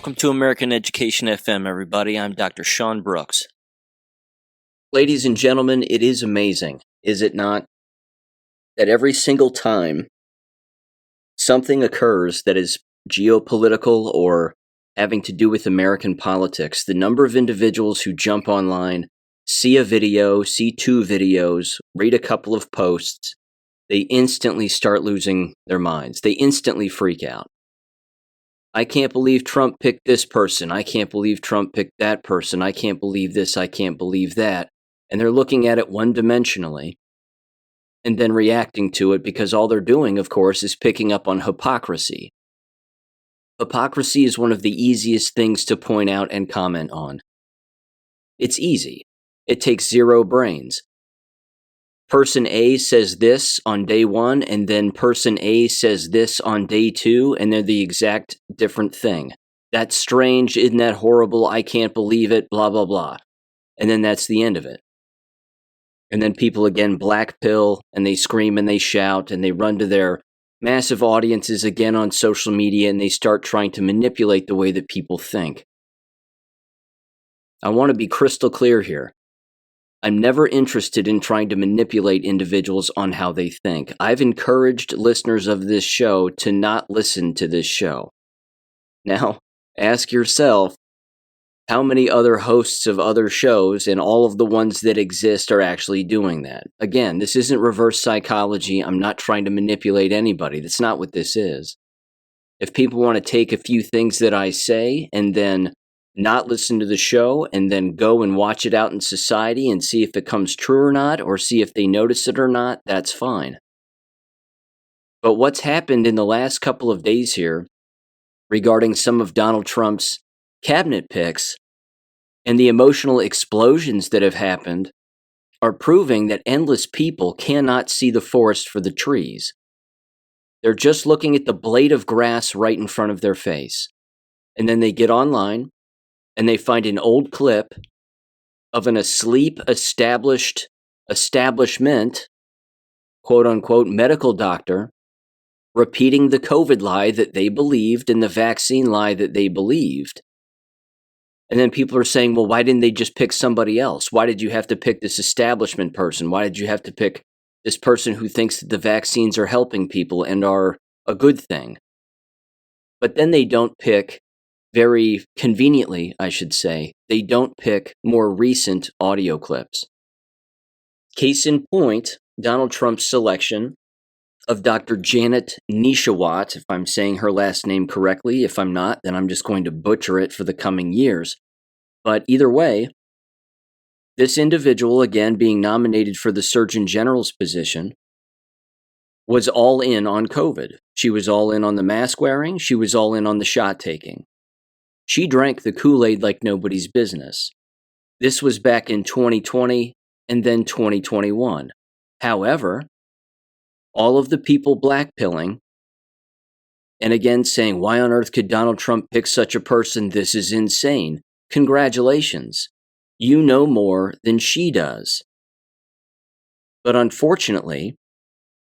Welcome to American Education FM, everybody. I'm Dr. Sean Brooks. Ladies and gentlemen, it is amazing, is it not, that every single time something occurs that is geopolitical or having to do with American politics, the number of individuals who jump online, see a video, see two videos, read a couple of posts, they instantly start losing their minds. They instantly freak out. I can't believe Trump picked this person. I can't believe Trump picked that person. I can't believe this. I can't believe that. And they're looking at it one-dimensionally and then reacting to it because all they're doing, of course, is picking up on hypocrisy. Hypocrisy is one of the easiest things to point out and comment on. It's easy. It takes zero brains. Person A says this on day one, and then person A says this on day two, and they're the exact different thing. That's strange, isn't that horrible, I can't believe it, blah, blah, blah. And then that's the end of it. And then people again black pill, and they scream and they shout, and they run to their massive audiences again on social media, and they start trying to manipulate the way that people think. I want to be crystal clear here. I'm never interested in trying to manipulate individuals on how they think. I've encouraged listeners of this show to not listen to this show. Now, ask yourself, how many other hosts of other shows and all of the ones that exist are actually doing that? Again, this isn't reverse psychology. I'm not trying to manipulate anybody. That's not what this is. If people want to take a few things that I say and then not listen to the show and then go and watch it out in society and see if it comes true or not, or see if they notice it or not, that's fine. But what's happened in the last couple of days here regarding some of Donald Trump's cabinet picks and the emotional explosions that have happened are proving that endless people cannot see the forest for the trees. They're just looking at the blade of grass right in front of their face. And then they get online and they find an old clip of an asleep establishment, quote-unquote, medical doctor repeating the COVID lie that they believed and the vaccine lie that they believed. And then people are saying, well, why didn't they just pick somebody else? Why did you have to pick this establishment person? Why did you have to pick this person who thinks that the vaccines are helping people and are a good thing? But then they don't pick, very conveniently, I should say, they don't pick more recent audio clips. Case in point, Donald Trump's selection of Dr. Janet Nishawat, if I'm saying her last name correctly. If I'm not, then I'm just going to butcher it for the coming years. But either way, this individual, again being nominated for the Surgeon General's position, was all in on COVID. She was all in on the mask wearing. She was all in on the shot taking. She drank the Kool-Aid like nobody's business. This was back in 2020 and then 2021. However, all of the people blackpilling and again saying, why on earth could Donald Trump pick such a person? This is insane. Congratulations. You know more than she does. But unfortunately,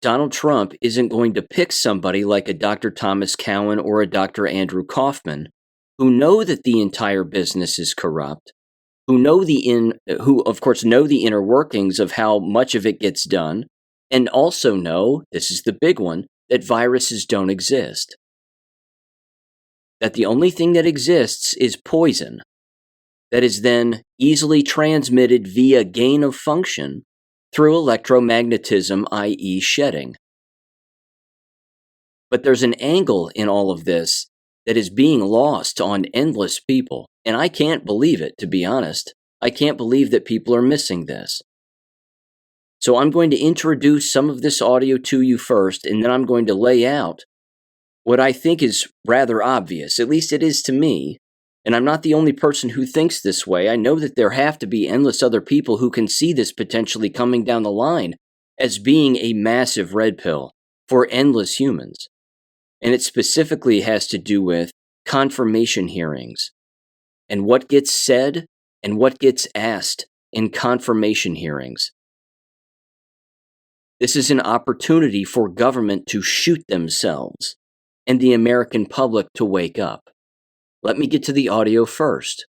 Donald Trump isn't going to pick somebody like a Dr. Thomas Cowan or a Dr. Andrew Kaufman, who know that the entire business is corrupt, who of course know the inner workings of how much of it gets done, and also know, this is the big one, that viruses don't exist. That the only thing that exists is poison that is then easily transmitted via gain of function through electromagnetism, i.e. shedding. But there's an angle in all of this that is being lost on endless people. And I can't believe it, to be honest. I can't believe that people are missing this. So I'm going to introduce some of this audio to you first, and then I'm going to lay out what I think is rather obvious, at least it is to me. And I'm not the only person who thinks this way. I know that there have to be endless other people who can see this potentially coming down the line as being a massive red pill for endless humans. And it specifically has to do with confirmation hearings and what gets said and what gets asked in confirmation hearings. This is an opportunity for government to shoot themselves and the American public to wake up. let me get to the audio first.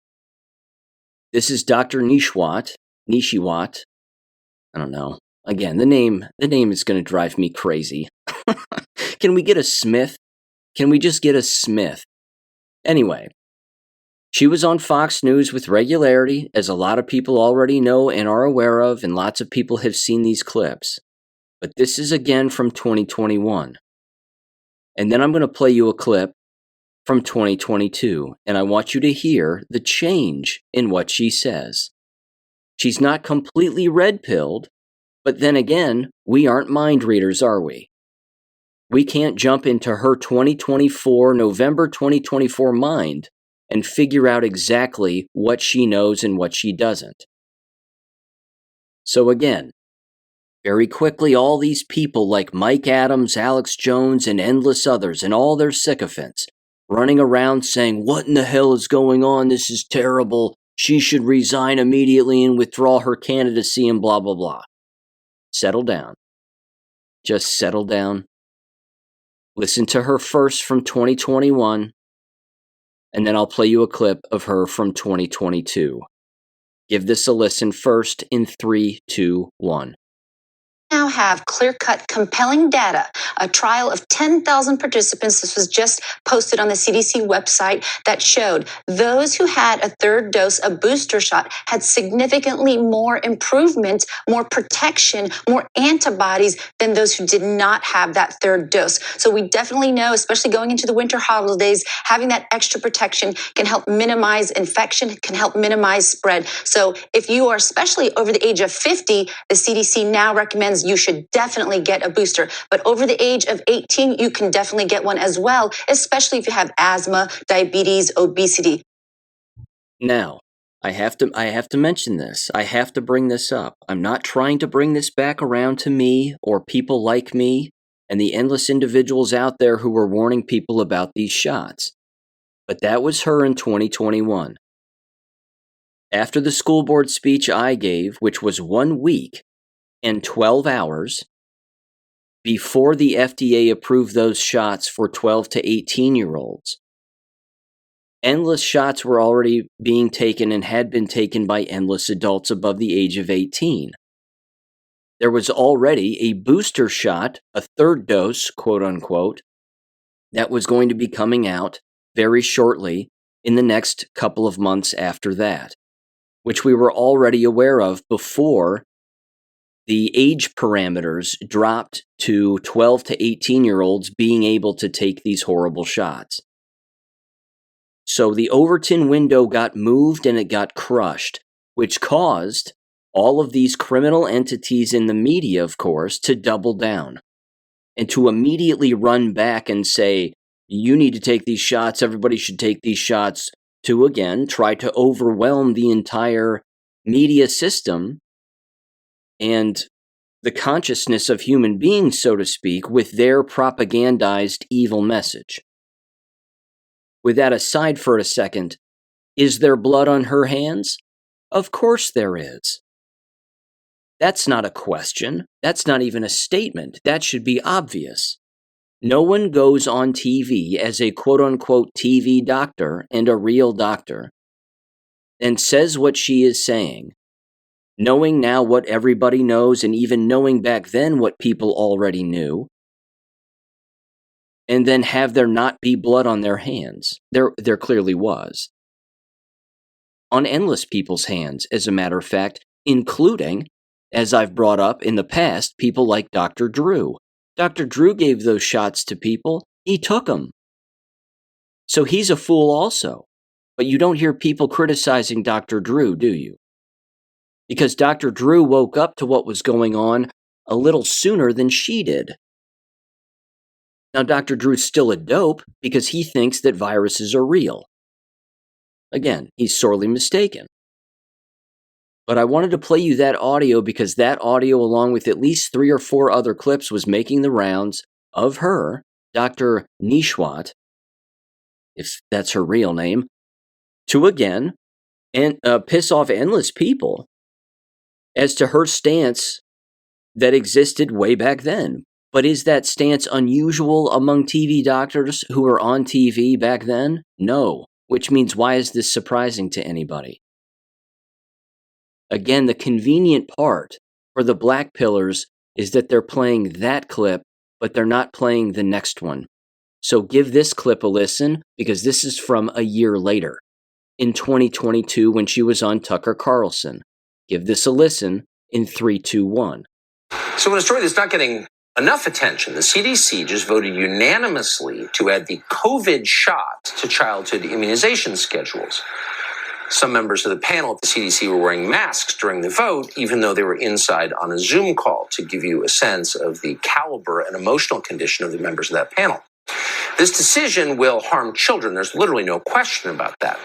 This is Dr. Nishiwat. I don't know. Again, the name is going to drive me crazy. Can we get a Smith? Can we just get a Smith? Anyway, she was on Fox News with regularity, as a lot of people already know and are aware of, and lots of people have seen these clips. But this is again from 2021. And then I'm going to play you a clip from 2022, and I want you to hear the change in what she says. She's not completely red-pilled, but then again, we aren't mind readers, are we? We can't jump into her November 2024 mind and figure out exactly what she knows and what she doesn't. So again, very quickly, all these people like Mike Adams, Alex Jones, and endless others, and all their sycophants, running around saying, what in the hell is going on? This is terrible. She should resign immediately and withdraw her candidacy and blah, blah, blah. Settle down. Just settle down. Listen to her first from 2021, and then I'll play you a clip of her from 2022. Give this a listen first in 3, 2, 1. Now have clear-cut, compelling data, a trial of 10,000 participants. This was just posted on the CDC website that showed those who had a third dose, a booster shot, had significantly more improvement, more protection, more antibodies than those who did not have that third dose. So we definitely know, especially going into the winter holidays, having that extra protection can help minimize infection, can help minimize spread. So if you are especially over the age of 50, the CDC now recommends you should definitely get a booster. But over the age of 18, you can definitely get one as well, especially if you have asthma, diabetes, obesity. Now, I have to mention this. I have to bring this up. I'm not trying to bring this back around to me or people like me and the endless individuals out there who were warning people about these shots. But that was her in 2021. After the school board speech I gave, which was 1 week and 12 hours before the FDA approved those shots for 12 to 18-year-olds, endless shots were already being taken and had been taken by endless adults above the age of 18. There was already a booster shot, a third dose, quote unquote, that was going to be coming out very shortly in the next couple of months after that, which we were already aware of before the age parameters dropped to 12 to 18-year-olds being able to take these horrible shots. So the Overton window got moved and it got crushed, which caused all of these criminal entities in the media, of course, to double down and to immediately run back and say, you need to take these shots, everybody should take these shots, to again try to overwhelm the entire media system and the consciousness of human beings, so to speak, with their propagandized evil message. With that aside for a second, is there blood on her hands? Of course there is. That's not a question. That's not even a statement. That should be obvious. No one goes on TV as a quote-unquote TV doctor and a real doctor and says what she is saying, knowing now what everybody knows and even knowing back then what people already knew, and then have there not be blood on their hands. There clearly was. On endless people's hands, as a matter of fact, including, as I've brought up in the past, people like Dr. Drew. Dr. Drew gave those shots to people. He took them. So he's a fool also. But you don't hear people criticizing Dr. Drew, do you? Because Dr. Drew woke up to what was going on a little sooner than she did. Now, Dr. Drew's still a dope because he thinks that viruses are real. Again, he's sorely mistaken. But I wanted to play you that audio because that audio, along with at least 3 or 4 other clips, was making the rounds of her, Dr. Nishiwat, if that's her real name, to again piss off endless people as to her stance that existed way back then. But is that stance unusual among TV doctors who were on TV back then? No. which means why is this surprising to anybody? Again, the convenient part for the black pillars is that they're playing that clip, but they're not playing the next one. So give this clip a listen, because this is from a year later, in 2022, when she was on Tucker Carlson. Give this a listen in 3, 2, 1. So in a story that's not getting enough attention, the CDC just voted unanimously to add the COVID shot to childhood immunization schedules. Some members of the panel at the CDC were wearing masks during the vote, even though they were inside on a Zoom call, to give you a sense of the caliber and emotional condition of the members of that panel. This decision will harm children. There's literally no question about that.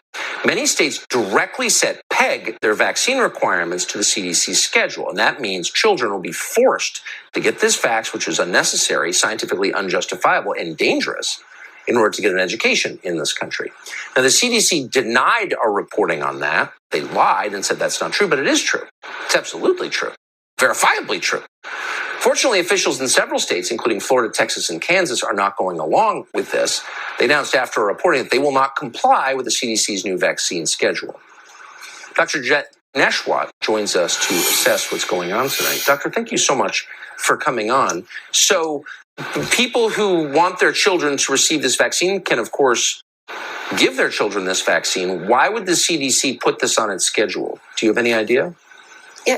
Many states directly peg their vaccine requirements to the CDC schedule, and that means children will be forced to get this vax, which is unnecessary, scientifically unjustifiable, and dangerous, in order to get an education in this country. Now, the CDC denied our reporting on that. They lied and said that's not true, but it is true. It's absolutely true, verifiably true. Fortunately, officials in several states, including Florida, Texas, and Kansas, are not going along with this. They announced after reporting that they will not comply with the CDC's new vaccine schedule. Dr. Jet Neshwat joins us to assess what's going on tonight. Doctor, thank you so much for coming on. So people who want their children to receive this vaccine can, of course, give their children this vaccine. Why would the CDC put this on its schedule? Do you have any idea? Yeah,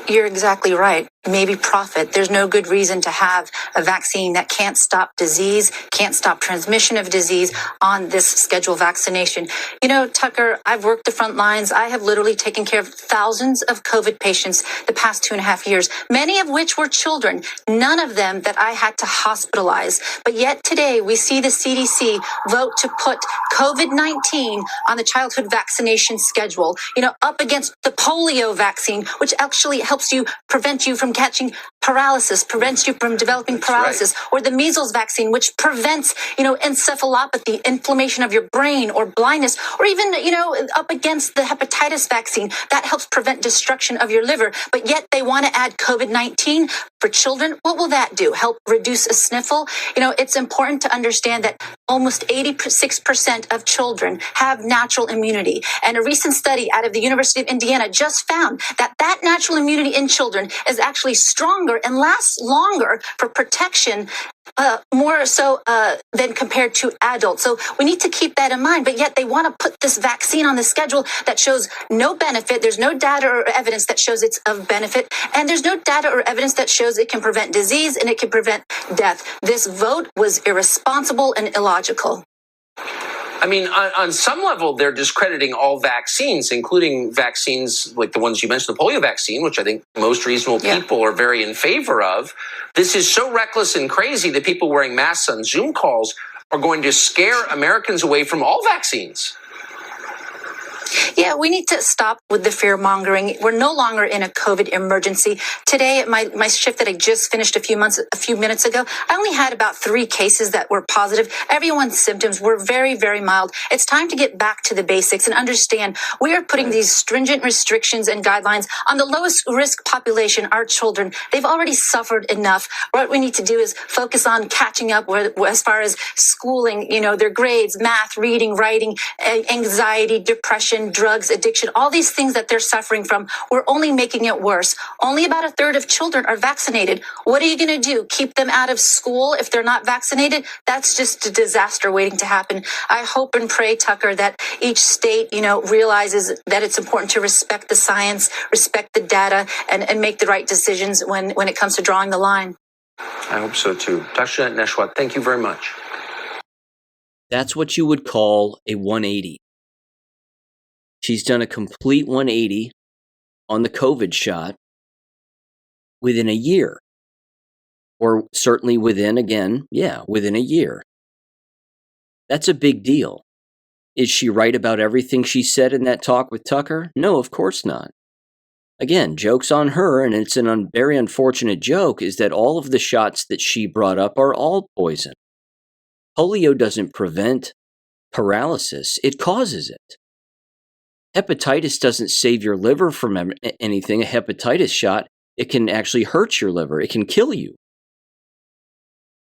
you're exactly right. Maybe profit. There's no good reason to have a vaccine that can't stop disease, can't stop transmission of disease on this scheduled vaccination. You know, Tucker, I've worked the front lines. I have literally taken care of thousands of COVID patients the past 2.5 years, many of which were children, none of them that I had to hospitalize. But yet today we see the CDC vote to put COVID-19 on the childhood vaccination schedule, up against the polio vaccine, which actually helps you prevent you from catching paralysis, prevents you from developing paralysis, right. Or the measles vaccine, which prevents, encephalopathy, inflammation of your brain, or blindness, or even, up against the hepatitis vaccine that helps prevent destruction of your liver. But yet they want to add COVID-19 for children. What will that do? Help reduce a sniffle? It's important to understand that almost 86% of children have natural immunity. And a recent study out of the University of Indiana just found that natural immunity in children is actually stronger and lasts longer for protection, more so than compared to adults. So we need to keep that in mind. But yet they want to put this vaccine on the schedule that shows no benefit. There's no data or evidence that shows it's of benefit. And there's no data or evidence that shows it can prevent disease and it can prevent death. This vote was irresponsible and illogical. I mean, on some level, they're discrediting all vaccines, including vaccines like the ones you mentioned, the polio vaccine, which I think most reasonable people are very in favor of. This is so reckless and crazy that people wearing masks on Zoom calls are going to scare Americans away from all vaccines. Yeah, we need to stop with the fear mongering. We're no longer in a COVID emergency. Today, at my shift that I just finished a few minutes ago, I only had about 3 cases that were positive. Everyone's symptoms were very, very mild. It's time to get back to the basics and understand we are putting these stringent restrictions and guidelines on the lowest risk population, our children. They've already suffered enough. What we need to do is focus on catching up as far as schooling, their grades, math, reading, writing, anxiety, depression, drugs, addiction, all these things that they're suffering from. We're only making it worse. Only about 1/3 of children are vaccinated. What are you going to do? Keep them out of school if they're not vaccinated? That's just a disaster waiting to happen. I hope and pray, Tucker, that each state, realizes that it's important to respect the science, respect the data, and make the right decisions when it comes to drawing the line. I hope so too. Dr. Neshwat, thank you very much. That's what you would call a 180. She's done a complete 180 on the COVID shot within a year. Or certainly within a year. That's a big deal. Is she right about everything she said in that talk with Tucker? No, of course not. Again, joke's on her, and it's a very unfortunate joke, is that all of the shots that she brought up are all poison. Polio doesn't prevent paralysis, it causes it. Hepatitis doesn't save your liver from anything. A hepatitis shot, it can actually hurt your liver. It can kill you.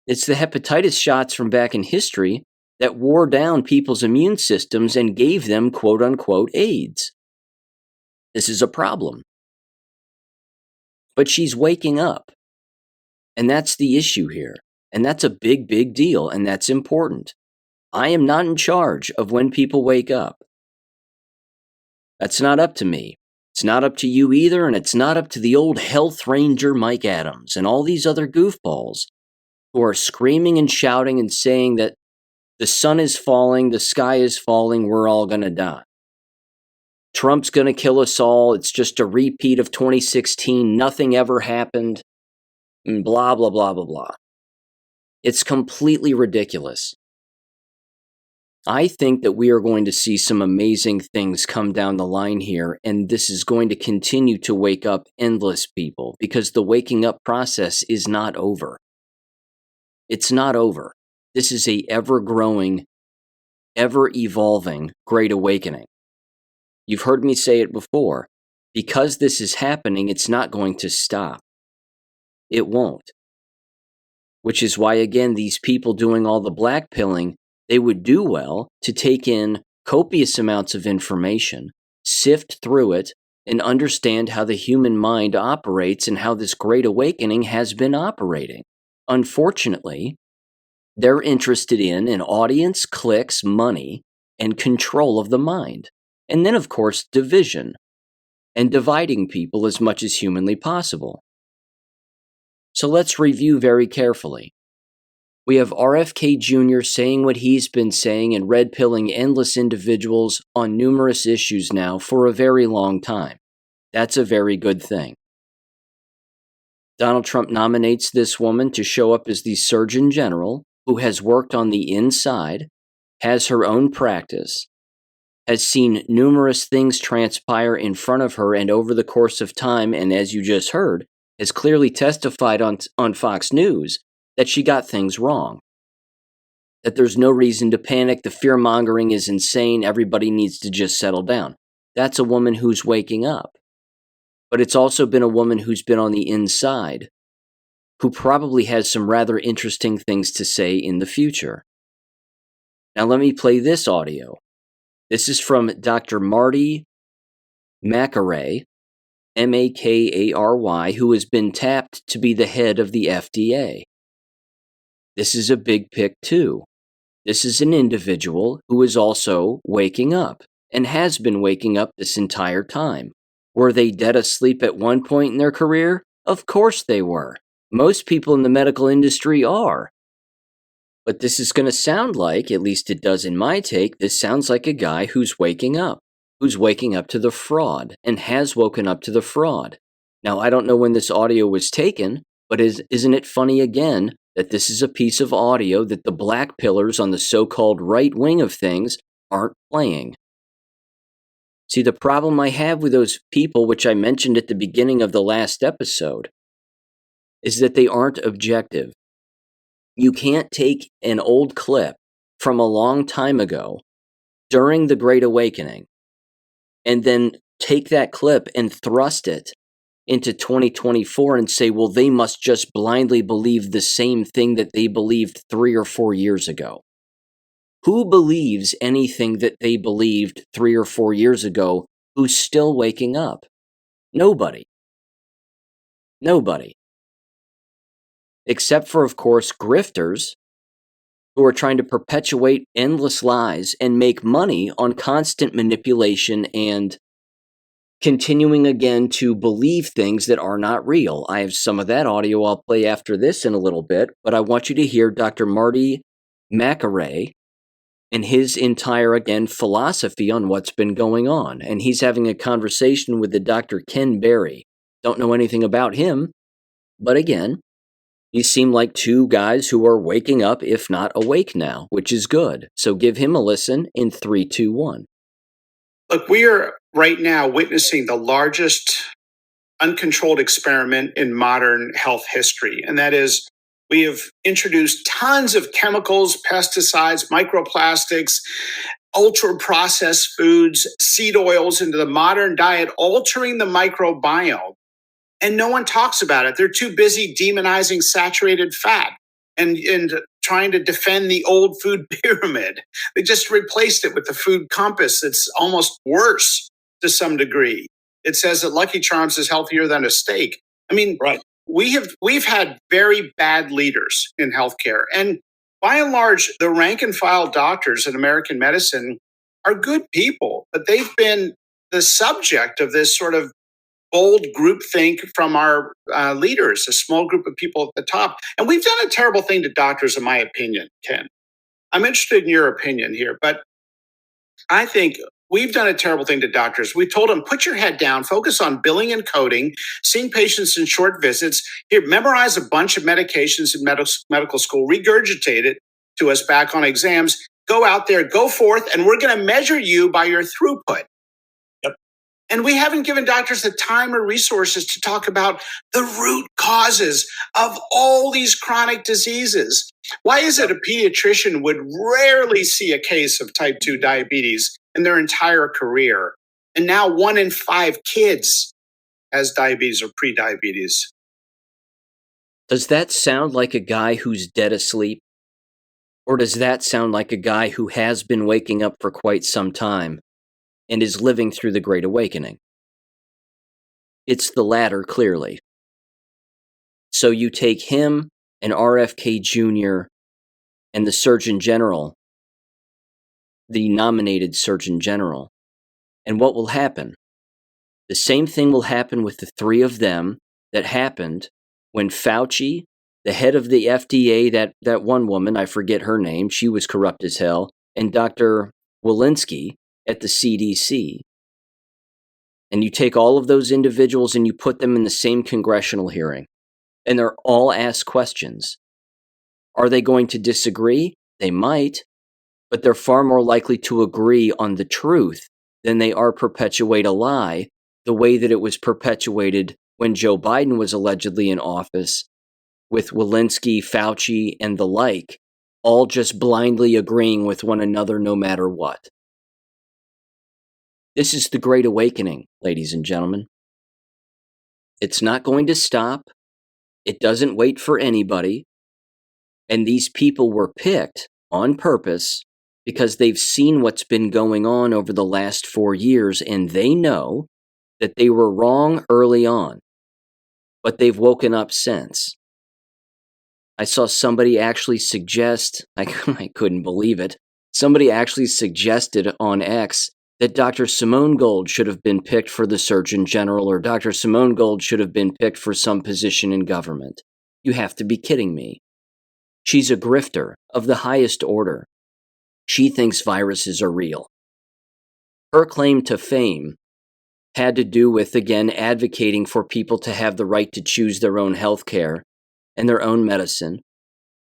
It's the hepatitis shots from back in history that wore down people's immune systems and gave them quote unquote AIDS. This is a problem. But she's waking up. And that's the issue here. And that's a big, big deal. And that's important. I am not in charge of when people wake up. That's not up to me. It's not up to you either. And it's not up to the old health ranger Mike Adams and all these other goofballs who are screaming and shouting and saying that the sun is falling, the sky is falling, we're all going to die. Trump's going to kill us all. It's just a repeat of 2016. Nothing ever happened. And blah, blah, blah, blah, blah. It's completely ridiculous. I think that we are going to see some amazing things come down the line here, and this is going to continue to wake up endless people because the waking up process is not over. It's not over. This is a ever-growing, ever-evolving Great Awakening. You've heard me say it before. Because this is happening, it's not going to stop. It won't. Which is why, again, these people doing all the black pilling, they would do well to take in copious amounts of information, sift through it, and understand how the human mind operates and how this Great Awakening has been operating. Unfortunately, they're interested in an audience, clicks, money, and control of the mind. And then, of course, division and dividing people as much as humanly possible. So let's review very carefully. We have RFK Jr. saying what he's been saying and red-pilling endless individuals on numerous issues now for a very long time. That's a very good thing. Donald Trump nominates this woman to show up as the Surgeon General, who has worked on the inside, has her own practice, has seen numerous things transpire in front of her and over the course of time, and as you just heard, has clearly testified on Fox News that she got things wrong. That there's no reason to panic, the fear-mongering is insane, everybody needs to just settle down. That's a woman who's waking up. But it's also been a woman who's been on the inside, who probably has some rather interesting things to say in the future. Now let me play this audio. This is from Dr. Marty Makary, Makary, who has been tapped to be the head of the FDA. This is a big pick too. This is an individual who is also waking up, and has been waking up this entire time. Were they dead asleep at one point in their career? Of course they were. Most people in the medical industry are. But this is going to sound like, at least it does in my take, this sounds like a guy who's waking up to the fraud, and has woken up to the fraud. Now, I don't know when this audio was taken, but isn't it funny again that this is a piece of audio that the black pillars on the so-called right wing of things aren't playing? See, the problem I have with those people, which I mentioned at the beginning of the last episode, is that they aren't objective. You can't take an old clip from a long time ago during the Great Awakening and then take that clip and thrust it into 2024 and say, well, they must just blindly believe the same thing that they believed 3 or 4 years ago. Who believes anything that they believed 3 or 4 years ago who's still waking up? Nobody. Nobody. Except for, of course, grifters who are trying to perpetuate endless lies and make money on constant manipulation and continuing again to believe things that are not real. I have some of that audio I'll play after this in a little bit, but I want you to hear Dr. Marty Makary and his entire, again, philosophy on what's been going on. And he's having a conversation with the Dr. Ken Berry. Don't know anything about him, but again, these seem like two guys who are waking up, if not awake now, which is good. So give him a listen in 3, 2, 1. Look, we are right now witnessing the largest uncontrolled experiment in modern health history. And that is, we have introduced tons of chemicals, pesticides, microplastics, ultra-processed foods, seed oils into the modern diet, altering the microbiome. And no one talks about it. They're too busy demonizing saturated fat. and trying to defend the old food pyramid. They just replaced it with the food compass. It's almost worse to some degree. It says that Lucky Charms is healthier than a steak. I mean, Right. we've had very bad leaders in healthcare, and by and large, the rank and file doctors in American medicine are good people, but they've been the subject of this sort of bold groupthink from our leaders, a small group of people at the top. And we've done a terrible thing to doctors, in my opinion, Ken. I'm interested in your opinion here, but I think we've done a terrible thing to doctors. We told them, put your head down, focus on billing and coding, seeing patients in short visits. Here, memorize a bunch of medications in medical school, regurgitate it to us back on exams, go out there, go forth, and we're going to measure you by your throughput. And we haven't given doctors the time or resources to talk about the root causes of all these chronic diseases. Why is it a pediatrician would rarely see a case of type 2 diabetes in their entire career? And now 1 in 5 kids has diabetes or prediabetes. Does that sound like a guy who's dead asleep? Or does that sound like a guy who has been waking up for quite some time and is living through the Great Awakening? It's the latter, clearly. So you take him and RFK Jr. and the Surgeon General, the nominated Surgeon General, and what will happen? The same thing will happen with the three of them that happened when Fauci, the head of the FDA, that one woman, I forget her name, she was corrupt as hell, and Dr. Walensky at the CDC. And you take all of those individuals and you put them in the same congressional hearing, and they're all asked questions. Are they going to disagree? They might, but they're far more likely to agree on the truth than they are perpetuate a lie, the way that it was perpetuated when Joe Biden was allegedly in office, with Walensky, Fauci, and the like, all just blindly agreeing with one another no matter what. This is the Great Awakening, ladies and gentlemen. It's not going to stop. It doesn't wait for anybody. And these people were picked on purpose because they've seen what's been going on over the last 4 years, and they know that they were wrong early on, but they've woken up since. I saw somebody actually suggest, I couldn't believe it, somebody actually suggested on X that Dr. Simone Gold should have been picked for the Surgeon General, or Dr. Simone Gold should have been picked for some position in government. You have to be kidding me. She's a grifter of the highest order. She thinks viruses are real. Her claim to fame had to do with, again, advocating for people to have the right to choose their own health care and their own medicine,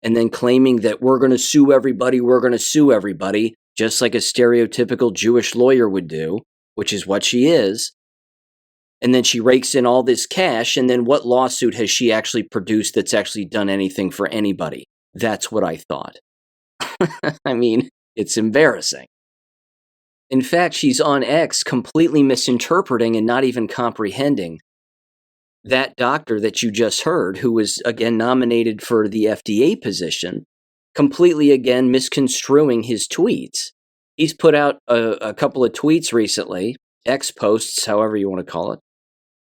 and then claiming that we're going to sue everybody, just like a stereotypical Jewish lawyer would do, which is what she is. And then she rakes in all this cash, and then what lawsuit has she actually produced that's actually done anything for anybody? That's what I thought. I mean, it's embarrassing. In fact, she's on X completely misinterpreting and not even comprehending that doctor that you just heard, who was, again, nominated for the FDA position, completely, again, misconstruing his tweets. He's put out a couple of tweets recently, X posts, however you want to call it,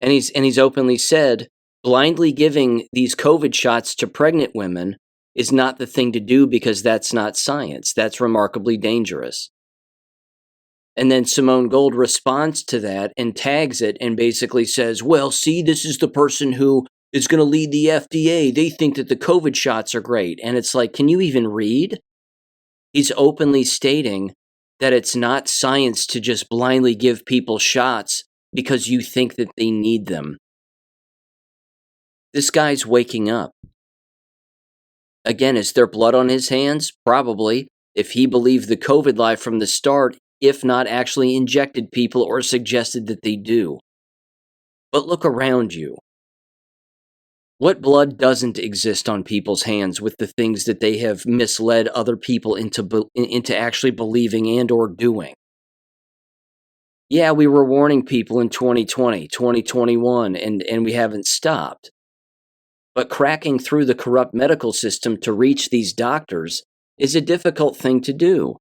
and he's openly said, blindly giving these COVID shots to pregnant women is not the thing to do because that's not science. That's remarkably dangerous. And then Simone Gold responds to that and tags it and basically says, well, see, this is the person who is going to lead the FDA. They think that the COVID shots are great. And it's like, can you even read? He's openly stating that it's not science to just blindly give people shots because you think that they need them. This guy's waking up. Again, is there blood on his hands? Probably. If he believed the COVID lie from the start, if not actually injected people or suggested that they do. But look around you. What blood doesn't exist on people's hands with the things that they have misled other people into actually believing and or doing? Yeah, we were warning people in 2020, 2021, and we haven't stopped. But cracking through the corrupt medical system to reach these doctors is a difficult thing to do.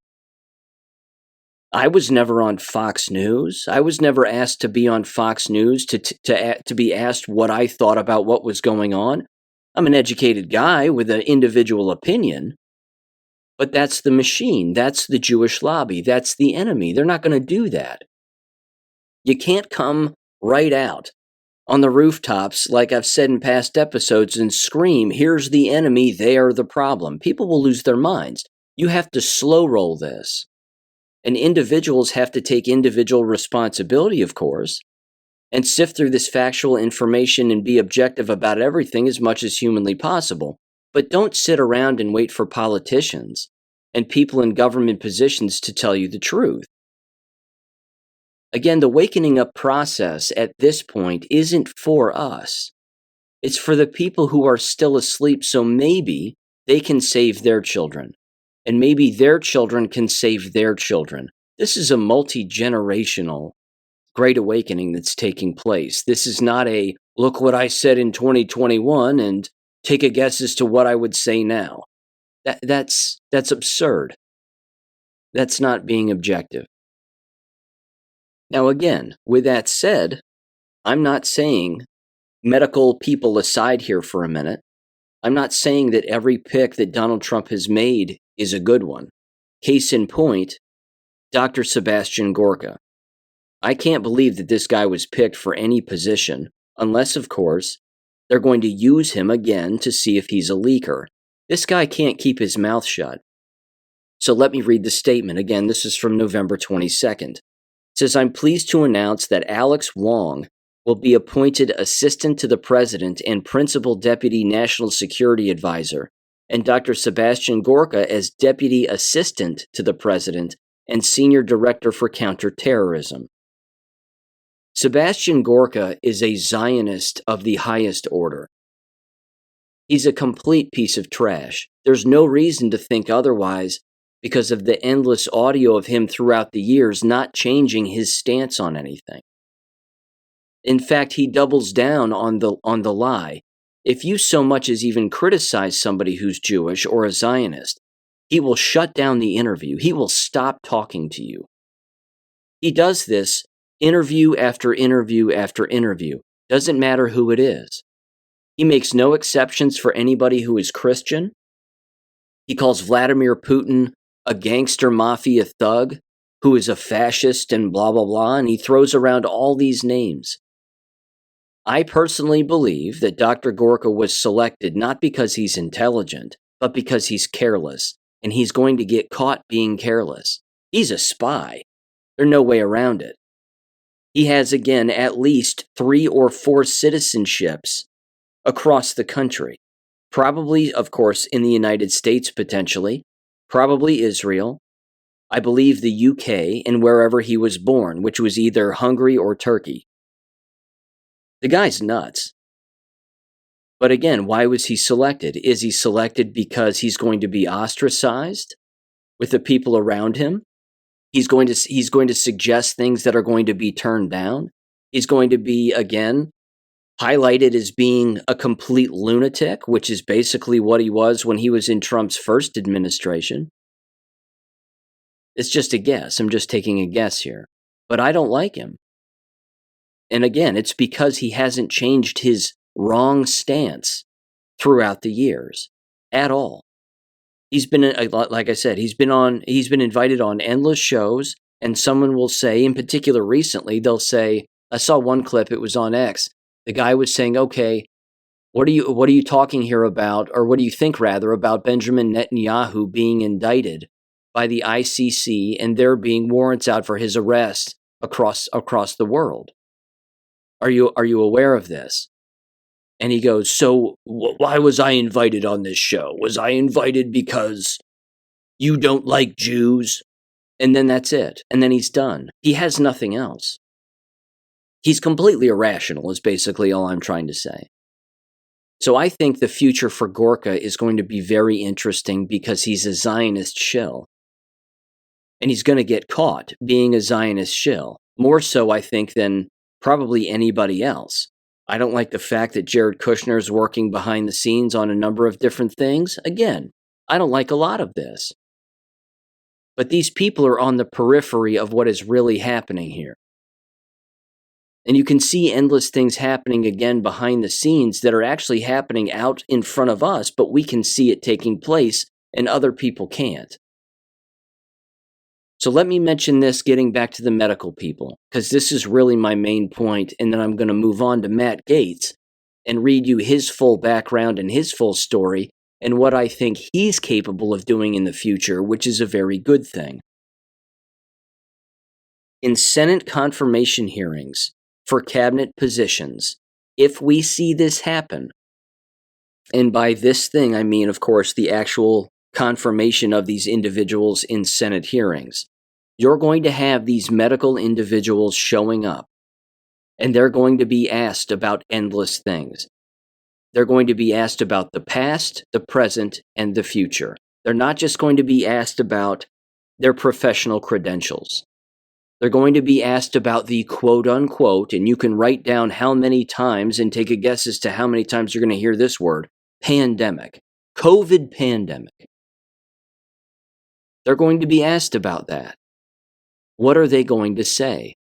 I was never on Fox News. I was never asked to be on Fox News to be asked what I thought about what was going on. I'm an educated guy with an individual opinion, but that's the machine. That's the Jewish lobby. That's the enemy. They're not going to do that. You can't come right out on the rooftops, like I've said in past episodes, and scream, here's the enemy, they are the problem. People will lose their minds. You have to slow roll this. And individuals have to take individual responsibility, of course, and sift through this factual information and be objective about everything as much as humanly possible. But don't sit around and wait for politicians and people in government positions to tell you the truth. Again, the wakening up process at this point isn't for us. It's for the people who are still asleep, so maybe they can save their children. And maybe their children can save their children. This is a multi-generational great awakening that's taking place. This is not a, look what I said in 2021 and take a guess as to what I would say now. That's absurd. That's not being objective. Now again, with that said, I'm not saying, medical people aside here for a minute, I'm not saying that every pick that Donald Trump has made is a good one. Case in point, Dr. Sebastian Gorka. I can't believe that this guy was picked for any position, unless, of course, they're going to use him again to see if he's a leaker. This guy can't keep his mouth shut. So let me read the statement. Again, this is from November 22nd. It says, I'm pleased to announce that Alex Wong will be appointed Assistant to the President and Principal Deputy National Security Advisor, and Dr. Sebastian Gorka as Deputy Assistant to the President and Senior Director for Counterterrorism. Sebastian Gorka is a Zionist of the highest order. He's a complete piece of trash. There's no reason to think otherwise because of the endless audio of him throughout the years not changing his stance on anything. In fact, he doubles down on the lie. If you so much as even criticize somebody who's Jewish or a Zionist, he will shut down the interview. He will stop talking to you. He does this interview after interview after interview. Doesn't matter who it is. He makes no exceptions for anybody who is Christian. He calls Vladimir Putin a gangster mafia thug who is a fascist and blah, blah, blah, and he throws around all these names. I personally believe that Dr. Gorka was selected not because he's intelligent, but because he's careless, and he's going to get caught being careless. He's a spy. There's no way around it. He has, again, at least 3 or 4 citizenships across the country. Probably, of course, in the United States, potentially. Probably Israel. I believe the UK, and wherever he was born, which was either Hungary or Turkey. The guy's nuts. But again, why was he selected? Is he selected because he's going to be ostracized with the people around him? He's going to suggest things that are going to be turned down. He's going to be, again, highlighted as being a complete lunatic, which is basically what he was when he was in Trump's first administration. It's just a guess. I'm just taking a guess here. But I don't like him. And again, it's because he hasn't changed his wrong stance throughout the years at all. He's been, like I said, he's been invited on endless shows, and someone will say, in particular recently, they'll say, I saw one clip, it was on X. The guy was saying, okay, what are you talking here about, or what do you think rather about Benjamin Netanyahu being indicted by the ICC and there being warrants out for his arrest across the world? Are you aware of this? And he goes, so why was I invited on this show? Was I invited because you don't like Jews? And then that's it. And then he's done. He has nothing else. He's completely irrational is basically all I'm trying to say. So I think the future for Gorka is going to be very interesting because he's a Zionist shill. And he's going to get caught being a Zionist shill. More so, I think, than probably anybody else. I don't like the fact that Jared Kushner is working behind the scenes on a number of different things. Again, I don't like a lot of this. But these people are on the periphery of what is really happening here. And you can see endless things happening again behind the scenes that are actually happening out in front of us, but we can see it taking place and other people can't. So let me mention this, getting back to the medical people, because this is really my main point, and then I'm going to move on to Matt Gatez and read you his full background and his full story and what I think he's capable of doing in the future, which is a very good thing. In Senate confirmation hearings for cabinet positions, if we see this happen, and by this thing I mean, of course, the actual confirmation of these individuals in Senate hearings, you're going to have these medical individuals showing up, and they're going to be asked about endless things. They're going to be asked about the past, the present, and the future. They're not just going to be asked about their professional credentials. They're going to be asked about the quote-unquote, and you can write down how many times and take a guess as to how many times you're going to hear this word, pandemic, COVID pandemic. They're going to be asked about that. What are they going to say?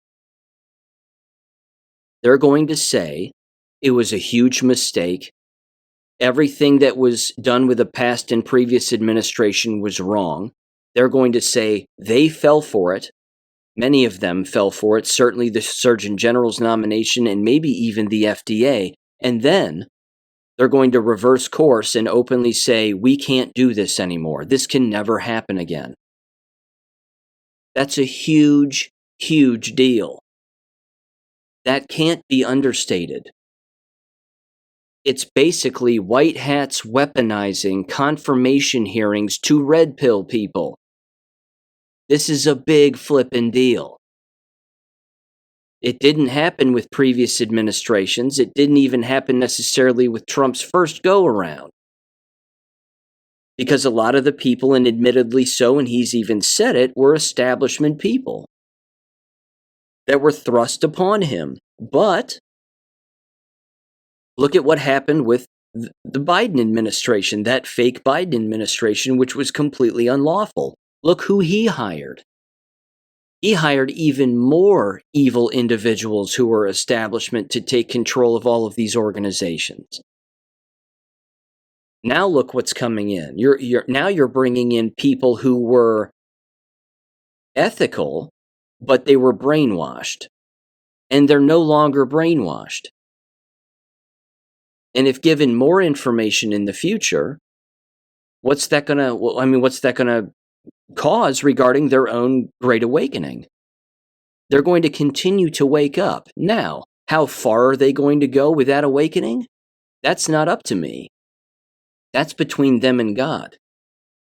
They're going to say it was a huge mistake. Everything that was done with the past and previous administration was wrong. They're going to say they fell for it. Many of them fell for it, certainly the Surgeon General's nomination and maybe even the FDA. And then they're going to reverse course and openly say, we can't do this anymore. This can never happen again. That's a huge, huge deal. That can't be understated. It's basically white hats weaponizing confirmation hearings to red pill people. This is a big flippin' deal. It didn't happen with previous administrations. It didn't even happen necessarily with Trump's first go-around. Because a lot of the people, and admittedly so, and he's even said it, were establishment people that were thrust upon him. But look at what happened with the Biden administration, that fake Biden administration, which was completely unlawful. Look who he hired. He hired even more evil individuals who were establishment to take control of all of these organizations. Now look what's coming in. Now you're bringing in people who were ethical, but they were brainwashed. And they're no longer brainwashed. And if given more information in the future, what's that gonna cause regarding their own great awakening? They're going to continue to wake up. Now, how far are they going to go with that awakening? That's not up to me. That's between them and God.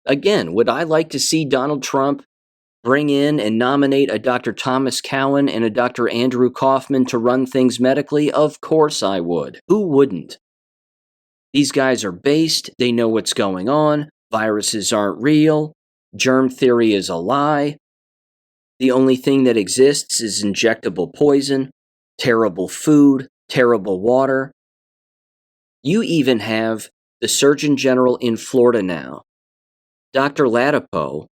Again, would I like to see Donald Trump bring in and nominate a Dr. Thomas Cowan and a Dr. Andrew Kaufman to run things medically? Of course I would. Who wouldn't? These guys are based. They know what's going on. Viruses aren't real. Germ theory is a lie. The only thing that exists is injectable poison, terrible food, terrible water. You even have the Surgeon General in Florida now, Dr. Ladapo,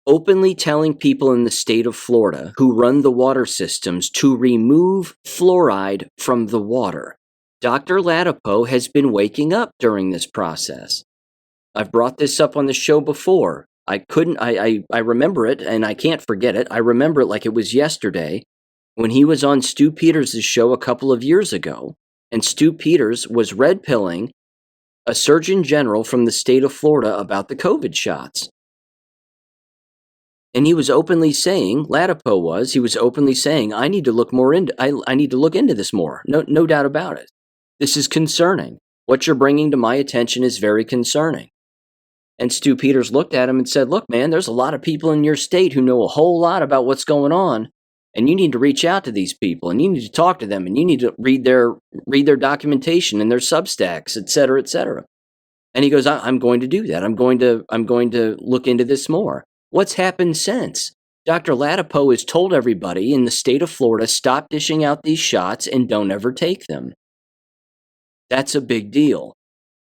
openly telling people in the state of Florida who run the water systems to remove fluoride from the water. Dr. Ladapo has been waking up during this process. I've brought this up on the show before. I remember it, and I can't forget it. I remember it like it was yesterday when he was on Stu Peters' show a couple of years ago, and Stu Peters was red-pilling a Surgeon General from the state of Florida about the COVID shots. And he was openly saying, Ladapo was openly saying, I need to look into this more. No doubt about it. This is concerning. What you're bringing to my attention is very concerning. And Stu Peters looked at him and said, look, man, there's a lot of people in your state who know a whole lot about what's going on, and you need to reach out to these people, and you need to talk to them, and you need to read their documentation and their Substacks, et cetera, et cetera. And he goes, I'm going to do that. I'm going to look into this more. What's happened since? Dr. Ladapo has told everybody in the state of Florida, stop dishing out these shots and don't ever take them. That's a big deal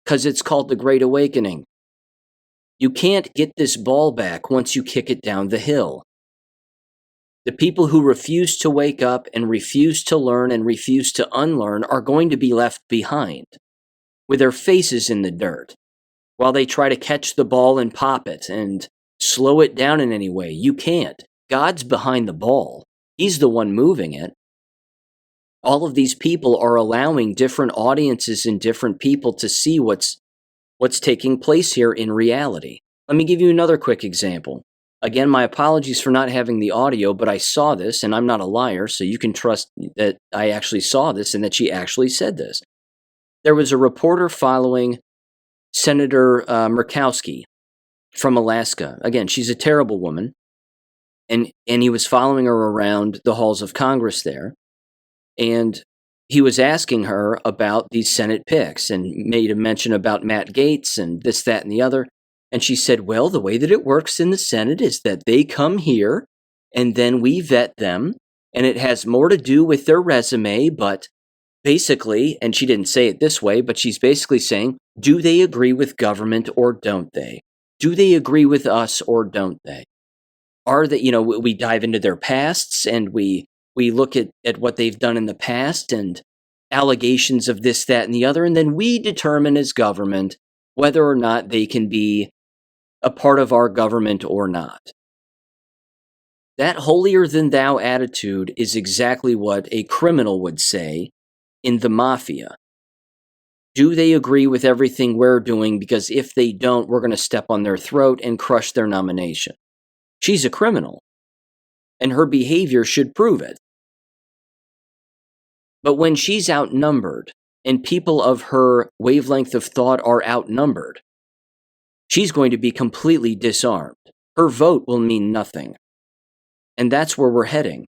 because it's called the Great Awakening. You can't get this ball back once you kick it down the hill. The people who refuse to wake up and refuse to learn and refuse to unlearn are going to be left behind with their faces in the dirt while they try to catch the ball and pop it and slow it down in any way. You can't. God's behind the ball. He's the one moving it. All of these people are allowing different audiences and different people to see what's taking place here in reality. Let me give you another quick example. Again, my apologies for not having the audio, but I saw this, and I'm not a liar, so you can trust that I actually saw this and that she actually said this. There was a reporter following Senator Murkowski from Alaska. Again, she's a terrible woman, and he was following her around the halls of Congress there. And he was asking her about these Senate picks and made a mention about Matt Gatez and this, that, and the other. And she said, well, the way that it works in the Senate is that they come here and then we vet them. And it has more to do with their resume. But basically, and she didn't say it this way, but she's basically saying, do they agree with government or don't they? Do they agree with us or don't they? Are they, we dive into their pasts and we look at what they've done in the past and allegations of this, that, and the other, and then we determine as government whether or not they can be a part of our government or not. That holier-than-thou attitude is exactly what a criminal would say in the mafia. Do they agree with everything we're doing? Because if they don't, we're going to step on their throat and crush their nomination. She's a criminal, and her behavior should prove it. But when she's outnumbered, and people of her wavelength of thought are outnumbered, she's going to be completely disarmed. Her vote will mean nothing. And that's where we're heading.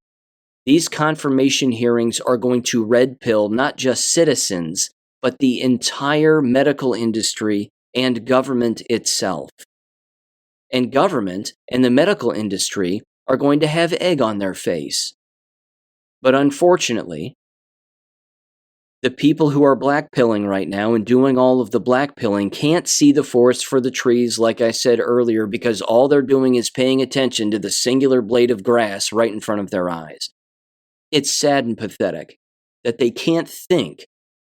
These confirmation hearings are going to red pill not just citizens, but the entire medical industry and government itself. And government and the medical industry are going to have egg on their face. But unfortunately, the people who are blackpilling right now and doing all of the blackpilling can't see the forest for the trees, like I said earlier, because all they're doing is paying attention to the singular blade of grass right in front of their eyes. It's sad and pathetic that they can't think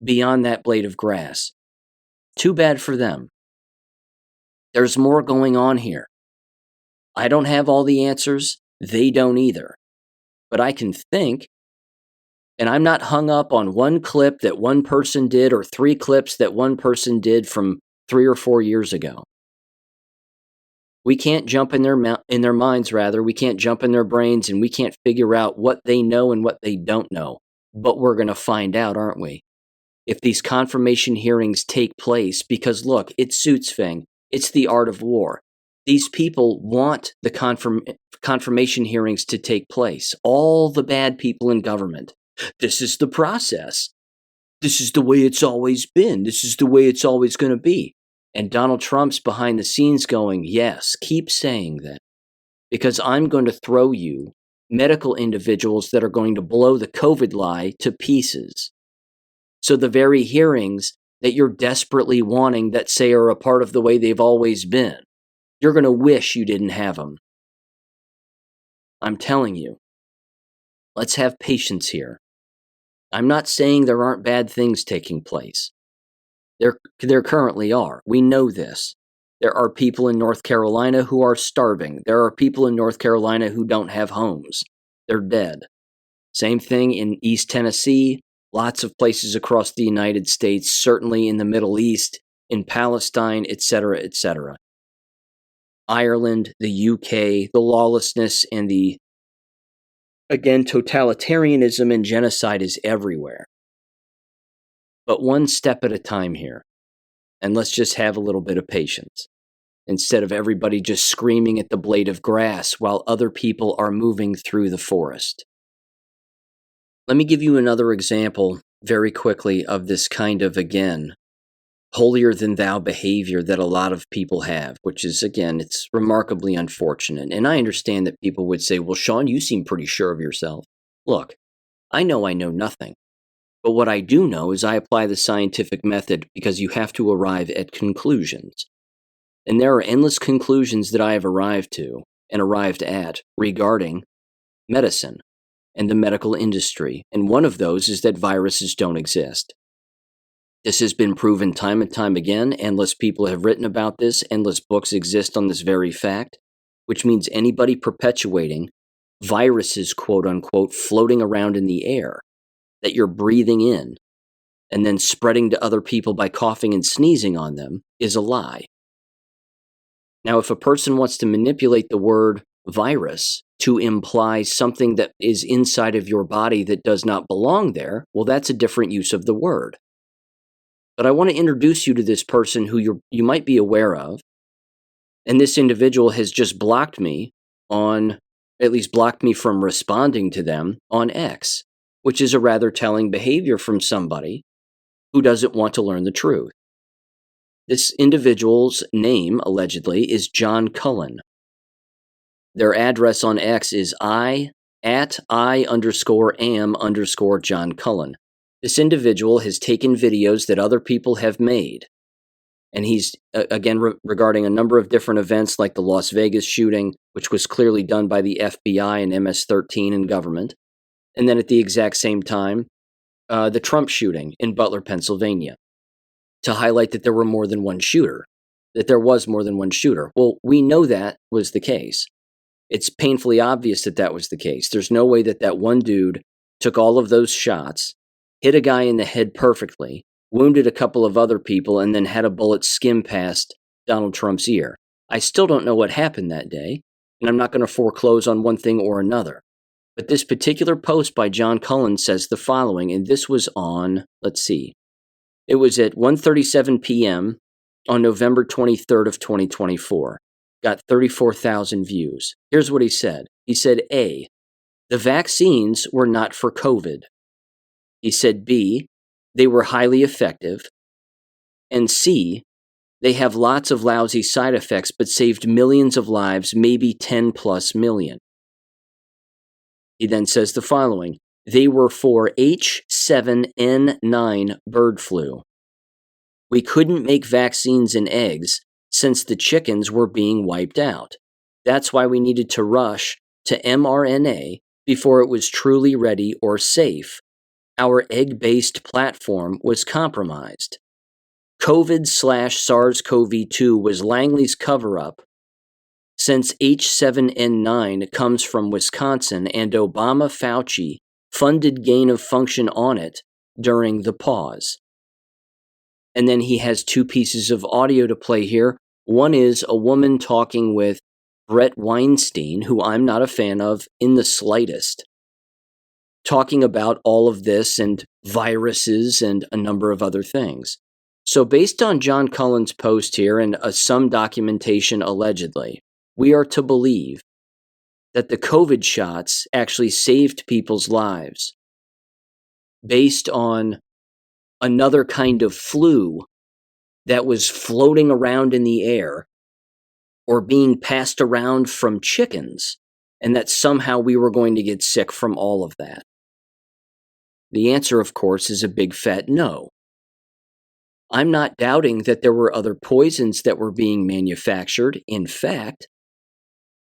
beyond that blade of grass. Too bad for them. There's more going on here. I don't have all the answers. They don't either. But I can think. And I'm not hung up on one clip that one person did or 3 clips that one person did from 3 or 4 years ago. We can't jump in their minds, rather. We can't jump in their brains, and we can't figure out what they know and what they don't know. But we're going to find out, aren't we? If these confirmation hearings take place, because look, it suits Feng. It's the art of war. These people want the confirmation hearings to take place. All the bad people in government. This is the process. This is the way it's always been. This is the way it's always going to be. And Donald Trump's behind the scenes going, yes, keep saying that. Because I'm going to throw you medical individuals that are going to blow the COVID lie to pieces. So the very hearings that you're desperately wanting that say are a part of the way they've always been, you're going to wish you didn't have them. I'm telling you. Let's have patience here. I'm not saying there aren't bad things taking place. There currently are. We know this. There are people in North Carolina who are starving. There are people in North Carolina who don't have homes. They're dead. Same thing in East Tennessee, lots of places across the United States, certainly in the Middle East, in Palestine, etc., etc. Ireland, the UK, the lawlessness and the totalitarianism and genocide is everywhere. But one step at a time here. And let's just have a little bit of patience. Instead of everybody just screaming at the blade of grass while other people are moving through the forest. Let me give you another example very quickly of this kind of, holier-than-thou behavior that a lot of people have, which is, it's remarkably unfortunate. And I understand that people would say, well, Sean, you seem pretty sure of yourself. Look, I know nothing, But what I do know is I apply the scientific method because you have to arrive at conclusions. And there are endless conclusions that I have arrived to and arrived at regarding medicine and the medical industry. And one of those is that viruses don't exist. This has been proven time and time again. Endless people have written about this. Endless books exist on this very fact, which means anybody perpetuating viruses, quote unquote, floating around in the air that you're breathing in and then spreading to other people by coughing and sneezing on them is a lie. Now, if a person wants to manipulate the word virus to imply something that is inside of your body that does not belong there, well, that's a different use of the word. But I want to introduce you to this person who you might be aware of, and this individual has just blocked me at least blocked me from responding to them on X, which is a rather telling behavior from somebody who doesn't want to learn the truth. This individual's name, allegedly, is John Cullen. Their address on X is @I_am_John Cullen. This individual has taken videos that other people have made, and he's, again, regarding a number of different events like the Las Vegas shooting, which was clearly done by the FBI and MS-13 and government, and then at the exact same time, the Trump shooting in Butler, Pennsylvania, to highlight that there was more than one shooter. Well, we know that was the case. It's painfully obvious that that was the case. There's no way that one dude took all of those shots, hit a guy in the head perfectly, wounded a couple of other people, and then had a bullet skim past Donald Trump's ear. I still don't know what happened that day, and I'm not going to foreclose on one thing or another. But this particular post by John Cullen says the following, and this was on, it was at 1:37 p.m. on November 23rd of 2024. Got 34,000 views. Here's what he said. He said, A, the vaccines were not for COVID. He said, B, they were highly effective. And C, they have lots of lousy side effects but saved millions of lives, maybe 10 plus million. He then says the following, they were for H7N9 bird flu. We couldn't make vaccines in eggs since the chickens were being wiped out. That's why we needed to rush to mRNA before it was truly ready or safe. Our egg-based platform was compromised. COVID/SARS-CoV-2 was Langley's cover-up since H7N9 comes from Wisconsin and Obama-Fauci funded gain of function on it during the pause. And then he has two pieces of audio to play here. One is a woman talking with Brett Weinstein, who I'm not a fan of in the slightest, talking about all of this and viruses and a number of other things. So based on John Cullen's post here and some documentation allegedly, we are to believe that the COVID shots actually saved people's lives based on another kind of flu that was floating around in the air or being passed around from chickens, and that somehow we were going to get sick from all of that. The answer, of course, is a big fat no. I'm not doubting that there were other poisons that were being manufactured. In fact,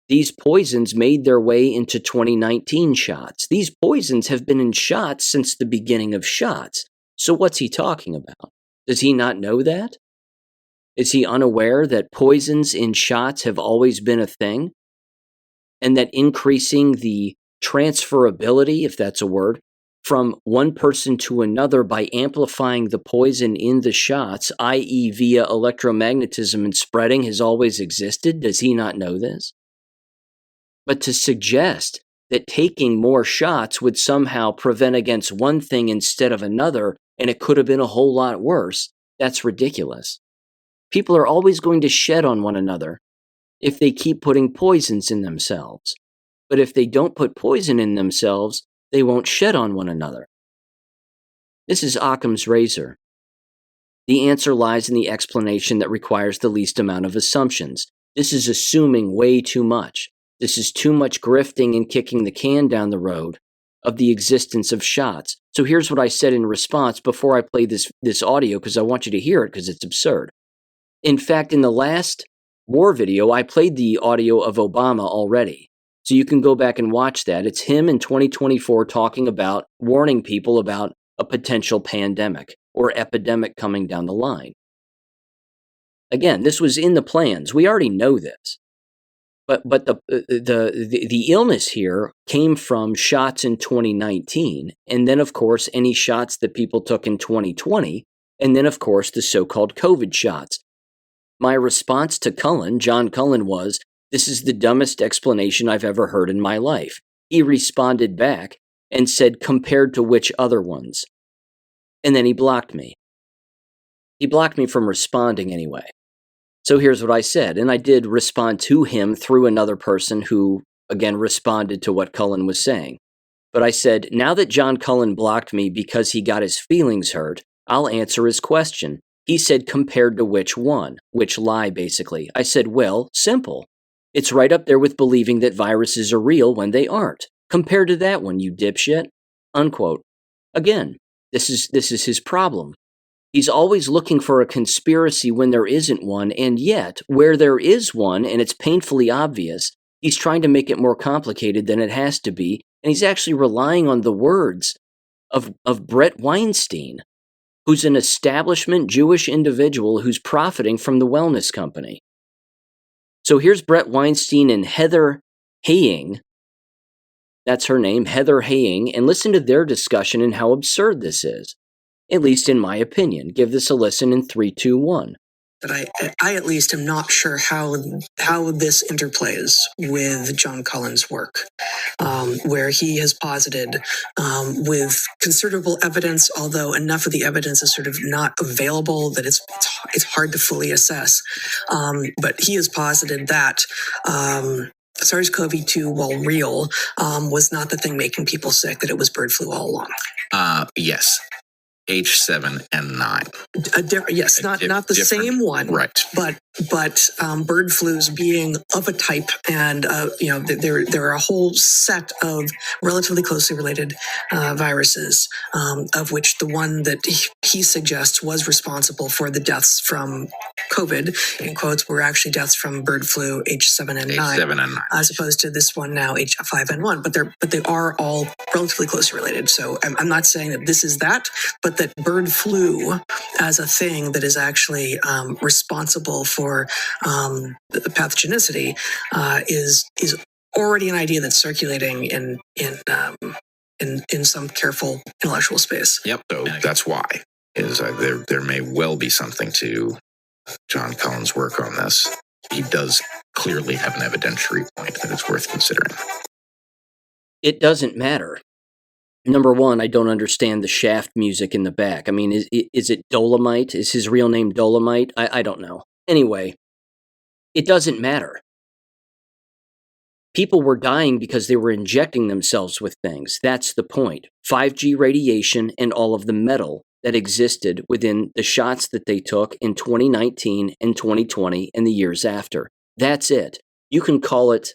these poisons made their way into 2019 shots. These poisons have been in shots since the beginning of shots. So what's he talking about? Does he not know that? Is he unaware that poisons in shots have always been a thing? And that increasing the transferability, if that's a word, from one person to another by amplifying the poison in the shots, i.e. via electromagnetism and spreading, has always existed? Does he not know this? But to suggest that taking more shots would somehow prevent against one thing instead of another, and it could have been a whole lot worse, that's ridiculous. People are always going to shed on one another if they keep putting poisons in themselves. But if they don't put poison in themselves, they won't shed on one another. This is Occam's razor. The answer lies in the explanation that requires the least amount of assumptions. This is assuming way too much. This is too much grifting and kicking the can down the road of the existence of shots. So here's what I said in response before I play this audio, because I want you to hear it because it's absurd. In fact, in the last war video, I played the audio of Obama already. So you can go back and watch that. It's him in 2024 talking about, warning people about a potential pandemic or epidemic coming down the line. Again, this was in the plans. We already know this. But the illness here came from shots in 2019, and then, of course, any shots that people took in 2020, and then, of course, the so-called COVID shots. My response to Cullen, John Cullen, was, "This is the dumbest explanation I've ever heard in my life." He responded back and said, "Compared to which other ones?" And then he blocked me. He blocked me from responding anyway. So here's what I said, and I did respond to him through another person who, again, responded to what Cullen was saying. But I said, now that John Cullen blocked me because he got his feelings hurt, I'll answer his question. He said, compared to which one? Which lie, basically. I said, well, simple. It's right up there with believing that viruses are real when they aren't. Compared to that one, you dipshit. Unquote. Again, this is his problem. He's always looking for a conspiracy when there isn't one, and yet, where there is one, and it's painfully obvious, he's trying to make it more complicated than it has to be, and he's actually relying on the words of Brett Weinstein, who's an establishment Jewish individual who's profiting from the wellness company. So here's Brett Weinstein and Heather Heying, that's her name, Heather Heying, and listen to their discussion and how absurd this is. At least in my opinion. Give this a listen in 3, 2, 1. But I at least am not sure how this interplays with John Cullen's work, where he has posited with considerable evidence, although enough of the evidence is sort of not available that it's hard to fully assess. But he has posited that SARS-CoV-2, while real, was not the thing making people sick, that it was bird flu all along. Yes. H7 and 9. Yes, not the same one, right? But bird flus being of a type, and there are a whole set of relatively closely related viruses, of which the one that he suggests was responsible for the deaths from COVID, in quotes, were actually deaths from bird flu H7 and 9, as opposed to this one now H5N1. But they are all relatively closely related. So I'm not saying that this is that, but that bird flu as a thing that is actually responsible for the pathogenicity is already an idea that's circulating in some careful intellectual space. Yep. So that's why there may well be something to John Cullen's work on this. He does clearly have an evidentiary point that it's worth considering. It doesn't matter. Number one, I don't understand the Shaft music in the back. I mean, is it Dolomite? Is his real name Dolomite? I don't know. Anyway, it doesn't matter. People were dying because they were injecting themselves with things. That's the point. 5G radiation and all of the metal that existed within the shots that they took in 2019 and 2020 and the years after. That's it. You can call it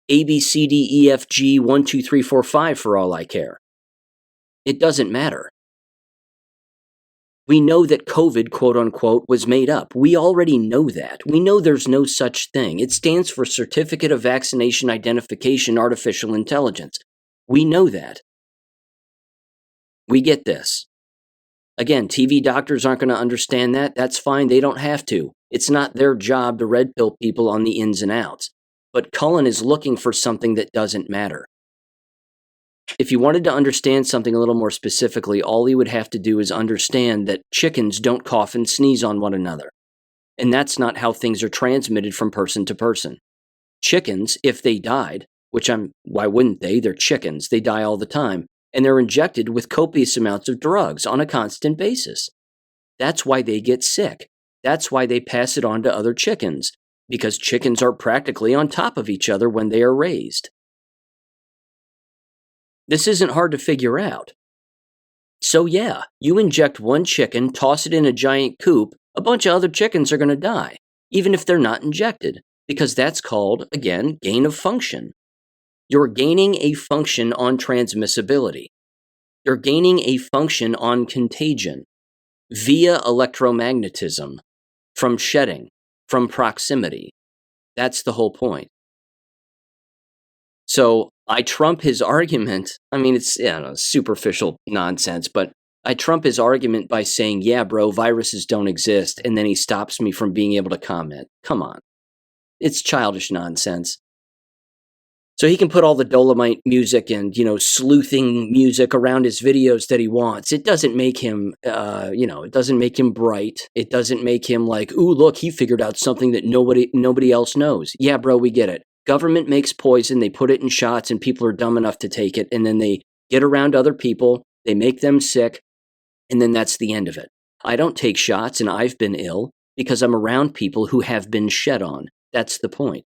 A, B, C, D, E, F, G, 1, 2, 3, 4, 5 for all I care. It doesn't matter. We know that COVID, quote unquote, was made up. We already know that. We know there's no such thing. It stands for Certificate of Vaccination Identification Artificial Intelligence. We know that. We get this. Again, TV doctors aren't going to understand that. That's fine. They don't have to. It's not their job to red pill people on the ins and outs. But Cullen is looking for something that doesn't matter. If you wanted to understand something a little more specifically, all he would have to do is understand that chickens don't cough and sneeze on one another. And that's not how things are transmitted from person to person. Chickens, if they died, why wouldn't they? They're chickens. They die all the time. And they're injected with copious amounts of drugs on a constant basis. That's why they get sick. That's why they pass it on to other chickens, because chickens are practically on top of each other when they are raised. This isn't hard to figure out. So yeah, you inject one chicken, toss it in a giant coop, a bunch of other chickens are going to die, even if they're not injected, because that's called, again, gain of function. You're gaining a function on transmissibility. You're gaining a function on contagion via electromagnetism, from shedding, from proximity. That's the whole point. So I trump his argument. I mean, it's superficial nonsense, but I trump his argument by saying, yeah, bro, viruses don't exist. And then he stops me from being able to comment. Come on. It's childish nonsense. So he can put all the Dolomite music and, sleuthing music around his videos that he wants. It doesn't make him, it doesn't make him bright. It doesn't make him like, ooh, look, he figured out something that nobody else knows. Yeah, bro, we get it. Government makes poison. They put it in shots and people are dumb enough to take it. And then they get around other people. They make them sick. And then that's the end of it. I don't take shots and I've been ill because I'm around people who have been shed on. That's the point.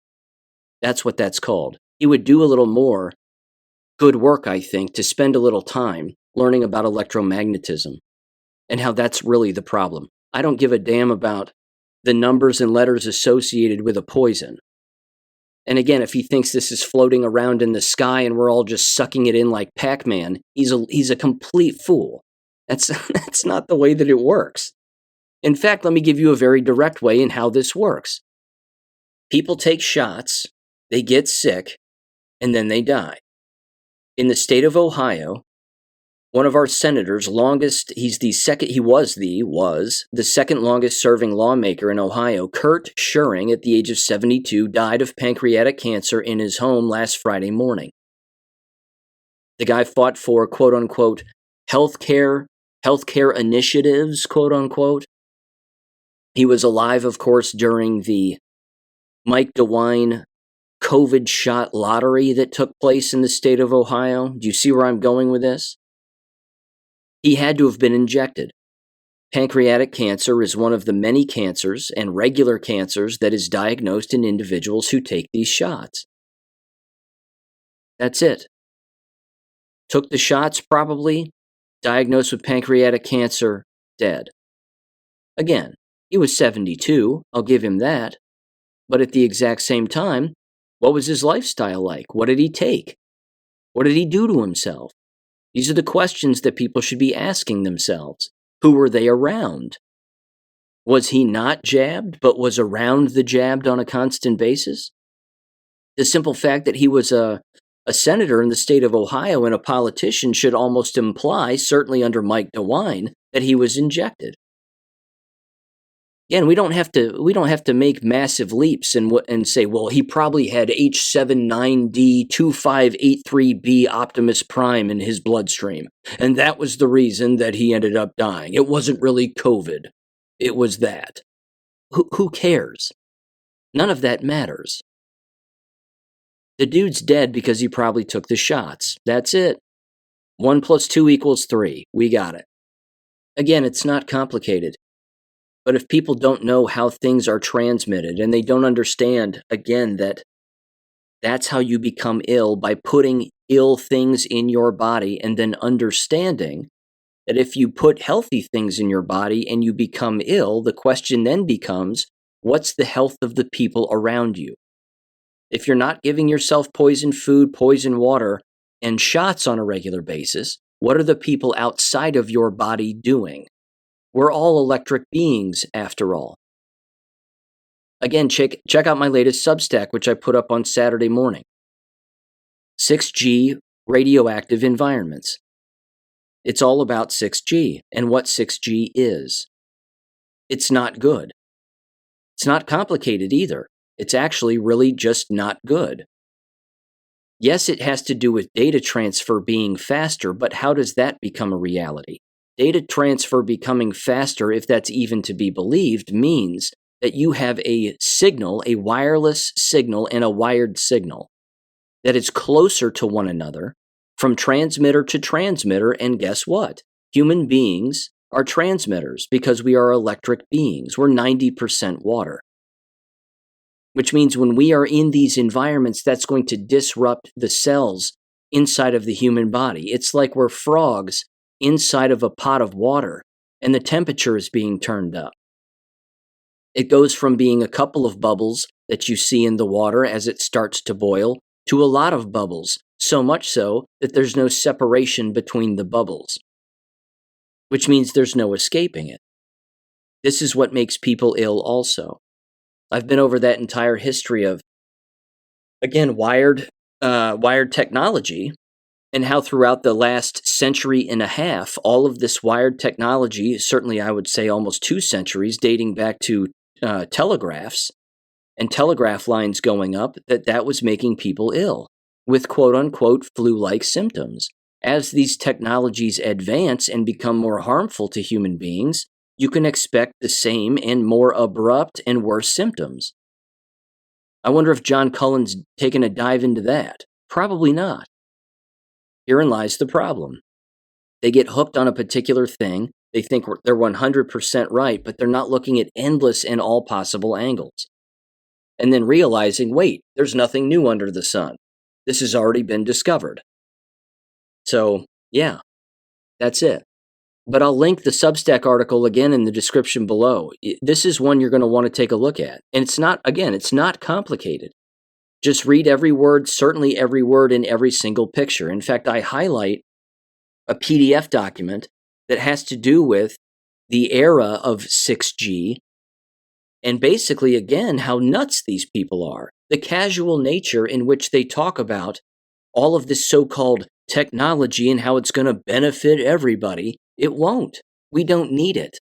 That's what that's called. He would do a little more good work, I think, to spend a little time learning about electromagnetism and how that's really the problem. I don't give a damn about the numbers and letters associated with a poison. And again, if he thinks this is floating around in the sky and we're all just sucking it in like Pac-Man, he's a complete fool. That's not the way that it works. In fact, let me give you a very direct way in how this works. People take shots, they get sick, and then they die. In the state of Ohio, one of our senators, he was the second longest serving lawmaker in Ohio, Kurt Scheuring, at the age of 72, died of pancreatic cancer in his home last Friday morning. The guy fought for, quote unquote, healthcare initiatives, quote unquote. He was alive, of course, during the Mike DeWine COVID shot lottery that took place in the state of Ohio. Do you see where I'm going with this? He had to have been injected. Pancreatic cancer is one of the many cancers and regular cancers that is diagnosed in individuals who take these shots. That's it. Took the shots, probably, diagnosed with pancreatic cancer, dead. Again, he was 72, I'll give him that. But at the exact same time, what was his lifestyle like? What did he take? What did he do to himself? These are the questions that people should be asking themselves. Who were they around? Was he not jabbed, but was around the jabbed on a constant basis? The simple fact that he was a senator in the state of Ohio and a politician should almost imply, certainly under Mike DeWine, that he was injected. Again, we don't have to make massive leaps and say, well, he probably had H79D2583B Optimus Prime in his bloodstream, and that was the reason that he ended up dying. It wasn't really COVID. It was that. Who cares? None of that matters. The dude's dead because he probably took the shots. That's it. 1 + 2 = 3. We got it. Again, it's not complicated. But if people don't know how things are transmitted and they don't understand, again, that that's how you become ill, by putting ill things in your body and then understanding that if you put healthy things in your body and you become ill, the question then becomes, what's the health of the people around you? If you're not giving yourself poison food, poison water, and shots on a regular basis, what are the people outside of your body doing? We're all electric beings, after all. Again, check out my latest Substack, which I put up on Saturday morning. 6G radioactive environments. It's all about 6G and what 6G is. It's not good. It's not complicated either. It's actually really just not good. Yes, it has to do with data transfer being faster, but how does that become a reality? Data transfer becoming faster, if that's even to be believed, means that you have a signal, a wireless signal and a wired signal that is closer to one another from transmitter to transmitter, and guess what? Human beings are transmitters because we are electric beings. We're 90% water. Which means when we are in these environments, that's going to disrupt the cells inside of the human body. It's like we're frogs inside of a pot of water, and the temperature is being turned up. It goes from being a couple of bubbles that you see in the water as it starts to boil to a lot of bubbles, so much so that there's no separation between the bubbles, which means there's no escaping it. This is what makes people ill also. I've been over that entire history of, again, wired technology, and how throughout the last century and a half, all of this wired technology, certainly I would say almost 2 centuries, dating back to telegraphs and telegraph lines going up, that was making people ill with quote-unquote flu-like symptoms. As these technologies advance and become more harmful to human beings, you can expect the same and more abrupt and worse symptoms. I wonder if John Cullen's taken a dive into that. Probably not. Herein lies the problem. They get hooked on a particular thing, they think they're 100% right, but they're not looking at endless and all possible angles. And then realizing, wait, there's nothing new under the sun. This has already been discovered. So, yeah, that's it. But I'll link the Substack article again in the description below. This is one you're going to want to take a look at. And it's not complicated. Just read every word, certainly every word in every single picture. In fact, I highlight a PDF document that has to do with the era of 6G and basically, again, how nuts these people are. The casual nature in which they talk about all of this so-called technology and how it's going to benefit everybody. It won't. We don't need it.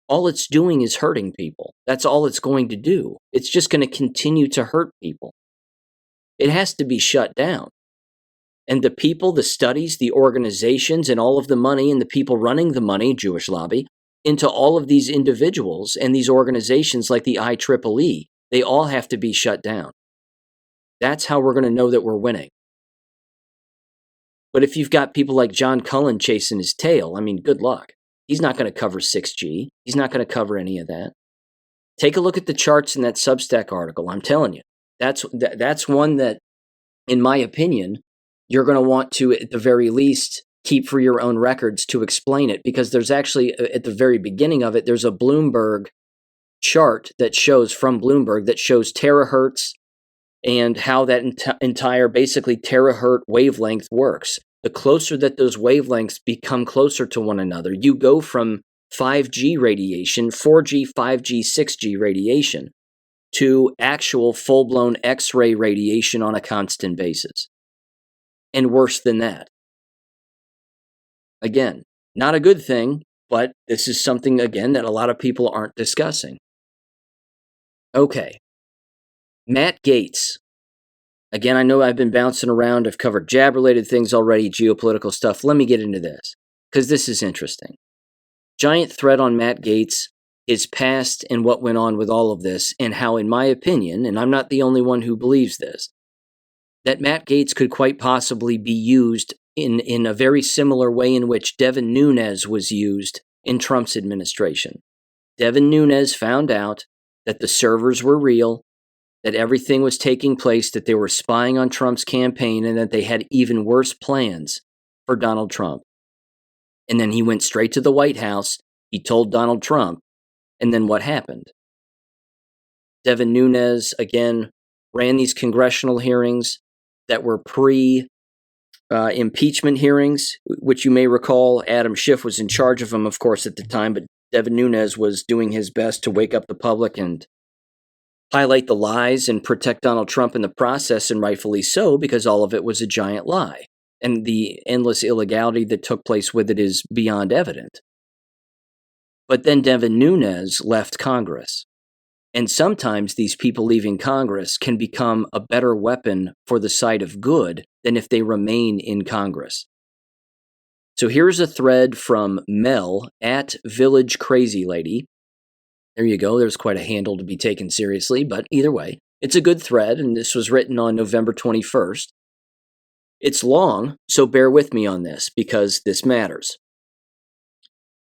All it's doing is hurting people. That's all it's going to do. It's just going to continue to hurt people. It has to be shut down. And the people, the studies, the organizations, and all of the money and the people running the money, Jewish lobby, into all of these individuals and these organizations like the IEEE, they all have to be shut down. That's how we're going to know that we're winning. But if you've got people like John Cullen chasing his tail, I mean, good luck. He's not going to cover 6G. He's not going to cover any of that. Take a look at the charts in that Substack article. I'm telling you, that's one that, in my opinion, you're going to want to, at the very least, keep for your own records to explain it, because there's actually, at the very beginning of it, there's a Bloomberg chart that shows, from Bloomberg, that shows terahertz and how that entire, basically, terahertz wavelength works. The closer that those wavelengths become closer to one another, you go from 5G radiation, 4G, 5G, 6G radiation, to actual full-blown X-ray radiation on a constant basis. And worse than that. Again, not a good thing, but this is something, again, that a lot of people aren't discussing. Okay. Matt Gatez. Again, I know I've been bouncing around. I've covered jab-related things already, geopolitical stuff. Let me get into this, because this is interesting. Giant thread on Matt Gatez, his past and what went on with all of this, and how, in my opinion, and I'm not the only one who believes this, that Matt Gatez could quite possibly be used in a very similar way in which Devin Nunes was used in Trump's administration. Devin Nunes found out that the servers were real, that everything was taking place, that they were spying on Trump's campaign, and that they had even worse plans for Donald Trump. And then he went straight to the White House, he told Donald Trump, and then what happened? Devin Nunes, again, ran these congressional hearings that were pre-impeachment hearings, which you may recall Adam Schiff was in charge of them, of course, at the time, but Devin Nunes was doing his best to wake up the public and highlight the lies and protect Donald Trump in the process, and rightfully so, because all of it was a giant lie. And the endless illegality that took place with it is beyond evident. But then Devin Nunes left Congress. And sometimes these people leaving Congress can become a better weapon for the side of good than if they remain in Congress. So here's a thread from Mel at Village Crazy Lady. There you go. There's quite a handle to be taken seriously, but either way, it's a good thread, and this was written on November 21st. It's long, so bear with me on this, because this matters.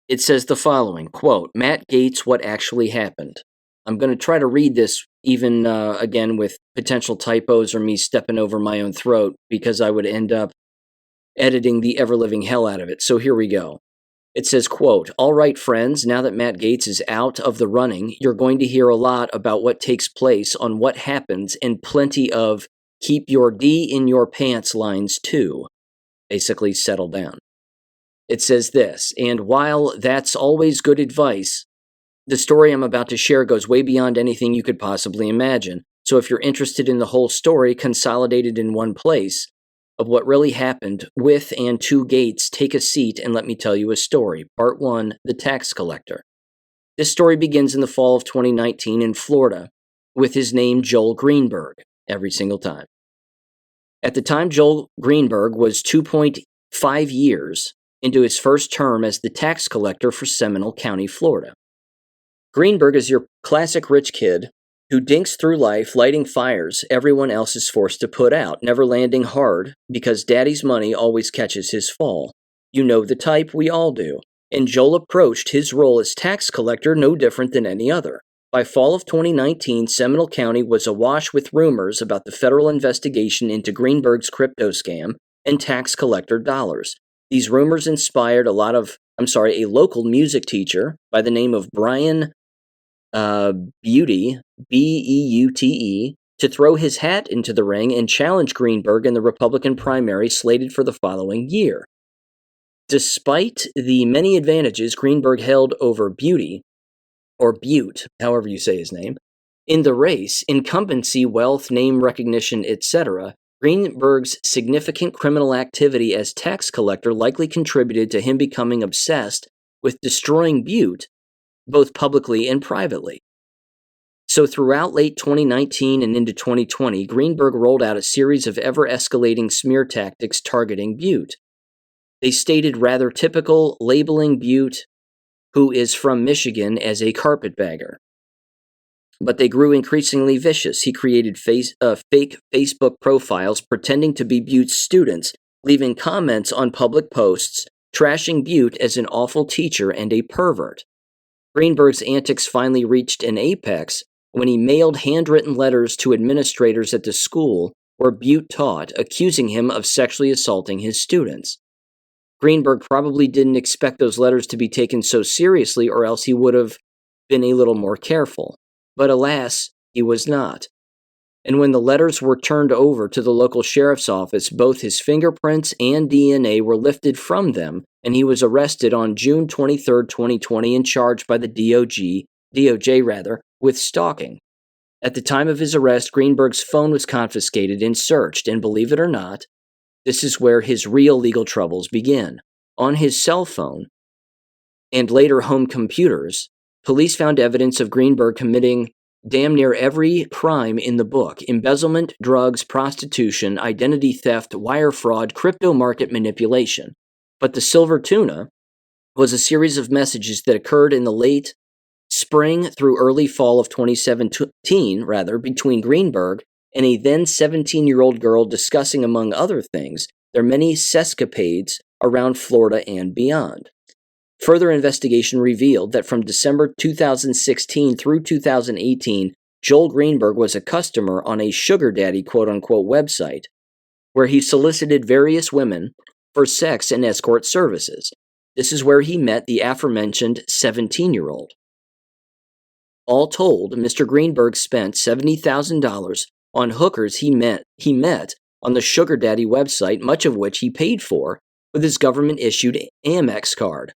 It says the following, quote, Matt Gatez, what actually happened? I'm going to try to read this even, again, with potential typos or me stepping over my own throat, because I would end up editing the ever-living hell out of it. So here we go. It says, quote, all right, friends, now that Matt Gatez is out of the running, you're going to hear a lot about what takes place on What Happens, and plenty of keep your D in your pants lines too. Basically, settle down. It says this, and while that's always good advice, the story I'm about to share goes way beyond anything you could possibly imagine. So if you're interested in the whole story consolidated in one place of what really happened with and to Gates, take a seat and let me tell you a story. Part 1, The Tax Collector. This story begins in the fall of 2019 in Florida with his name Joel Greenberg every single time. At the time, Joel Greenberg was 2.5 years into his first term as the tax collector for Seminole County, Florida. Greenberg is your classic rich kid who dinks through life lighting fires everyone else is forced to put out, never landing hard because daddy's money always catches his fall. You know the type, we all do. And Joel approached his role as tax collector no different than any other. By fall of 2019, Seminole County was awash with rumors about the federal investigation into Greenberg's crypto scam and tax collector dollars. These rumors inspired a local music teacher by the name of Brian Beute, Beute, to throw his hat into the ring and challenge Greenberg in the Republican primary slated for the following year. Despite the many advantages Greenberg held over Butte, however you say his name, in the race, incumbency, wealth, name recognition, etc., Greenberg's significant criminal activity as tax collector likely contributed to him becoming obsessed with destroying Butte, both publicly and privately. So throughout late 2019 and into 2020, Greenberg rolled out a series of ever-escalating smear tactics targeting Butte. They stated rather typical, labeling Butte, who is from Michigan, as a carpetbagger. But they grew increasingly vicious. He created fake Facebook profiles pretending to be Butte's students, leaving comments on public posts, trashing Butte as an awful teacher and a pervert. Greenberg's antics finally reached an apex when he mailed handwritten letters to administrators at the school where Butte taught, accusing him of sexually assaulting his students. Greenberg probably didn't expect those letters to be taken so seriously, or else he would have been a little more careful. But alas, he was not. And when the letters were turned over to the local sheriff's office, both his fingerprints and DNA were lifted from them, and he was arrested on June 23, 2020, and charged by the DOJ with stalking. At the time of his arrest, Greenberg's phone was confiscated and searched, and believe it or not, this is where his real legal troubles begin. On his cell phone, and later home computers, police found evidence of Greenberg committing damn near every crime in the book: embezzlement, drugs, prostitution, identity theft, wire fraud, crypto market manipulation. But the silver tuna was a series of messages that occurred in the late spring through early fall of 2017, between Greenberg and a then 17-year-old girl, discussing, among other things, their many sescapades around Florida and beyond. Further investigation revealed that from December 2016 through 2018, Joel Greenberg was a customer on a sugar daddy quote-unquote website where he solicited various women for sex and escort services. This is where he met the aforementioned 17-year-old. All told, Mr. Greenberg spent $70,000 on hookers he met on the sugar daddy website, much of which he paid for with his government-issued Amex card.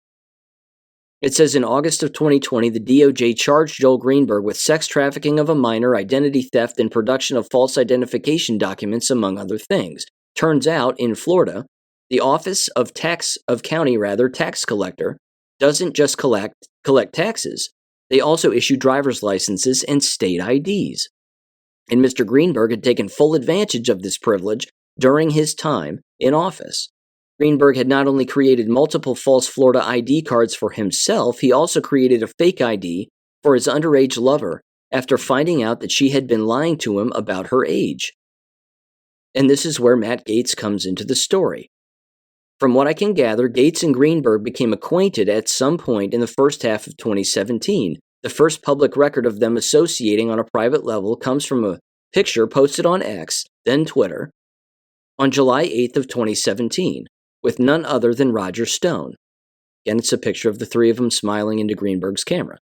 It says in August of 2020, the DOJ charged Joel Greenberg with sex trafficking of a minor, identity theft, and production of false identification documents, among other things. Turns out, in Florida, the Office of Tax Collector doesn't just collect taxes. They also issue driver's licenses and state IDs. And Mr. Greenberg had taken full advantage of this privilege during his time in office. Greenberg had not only created multiple false Florida ID cards for himself, he also created a fake ID for his underage lover after finding out that she had been lying to him about her age. And this is where Matt Gatez comes into the story. From what I can gather, Gatez and Greenberg became acquainted at some point in the first half of 2017. The first public record of them associating on a private level comes from a picture posted on X, then Twitter, on July 8th of 2017, with none other than Roger Stone. Again, it's a picture of the three of them smiling into Greenberg's camera.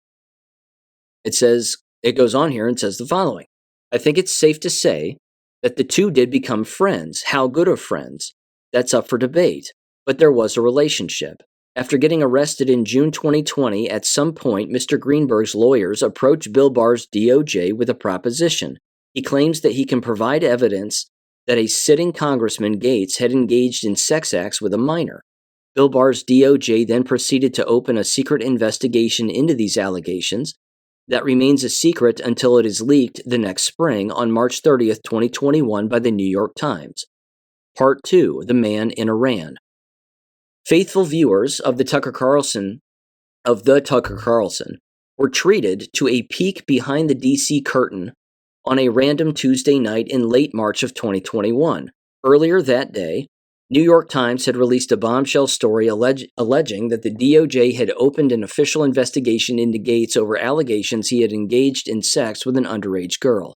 It goes on here and says the following: I think it's safe to say that the two did become friends. How good of friends? That's up for debate. But there was a relationship. After getting arrested in June 2020, at some point, Mr. Greenberg's lawyers approached Bill Barr's DOJ with a proposition. He claims that he can provide evidence that a sitting Congressman, Gates, had engaged in sex acts with a minor. Bill Barr's DOJ then proceeded to open a secret investigation into these allegations that remains a secret until it is leaked the next spring on March 30th, 2021 by the New York Times. Part 2, The Man in Iran. Faithful viewers of the Tucker Carlson were treated to a peek behind the DC curtain on a random Tuesday night in late March of 2021. Earlier that day, New York Times had released a bombshell story alleging that the DOJ had opened an official investigation into Gates over allegations he had engaged in sex with an underage girl.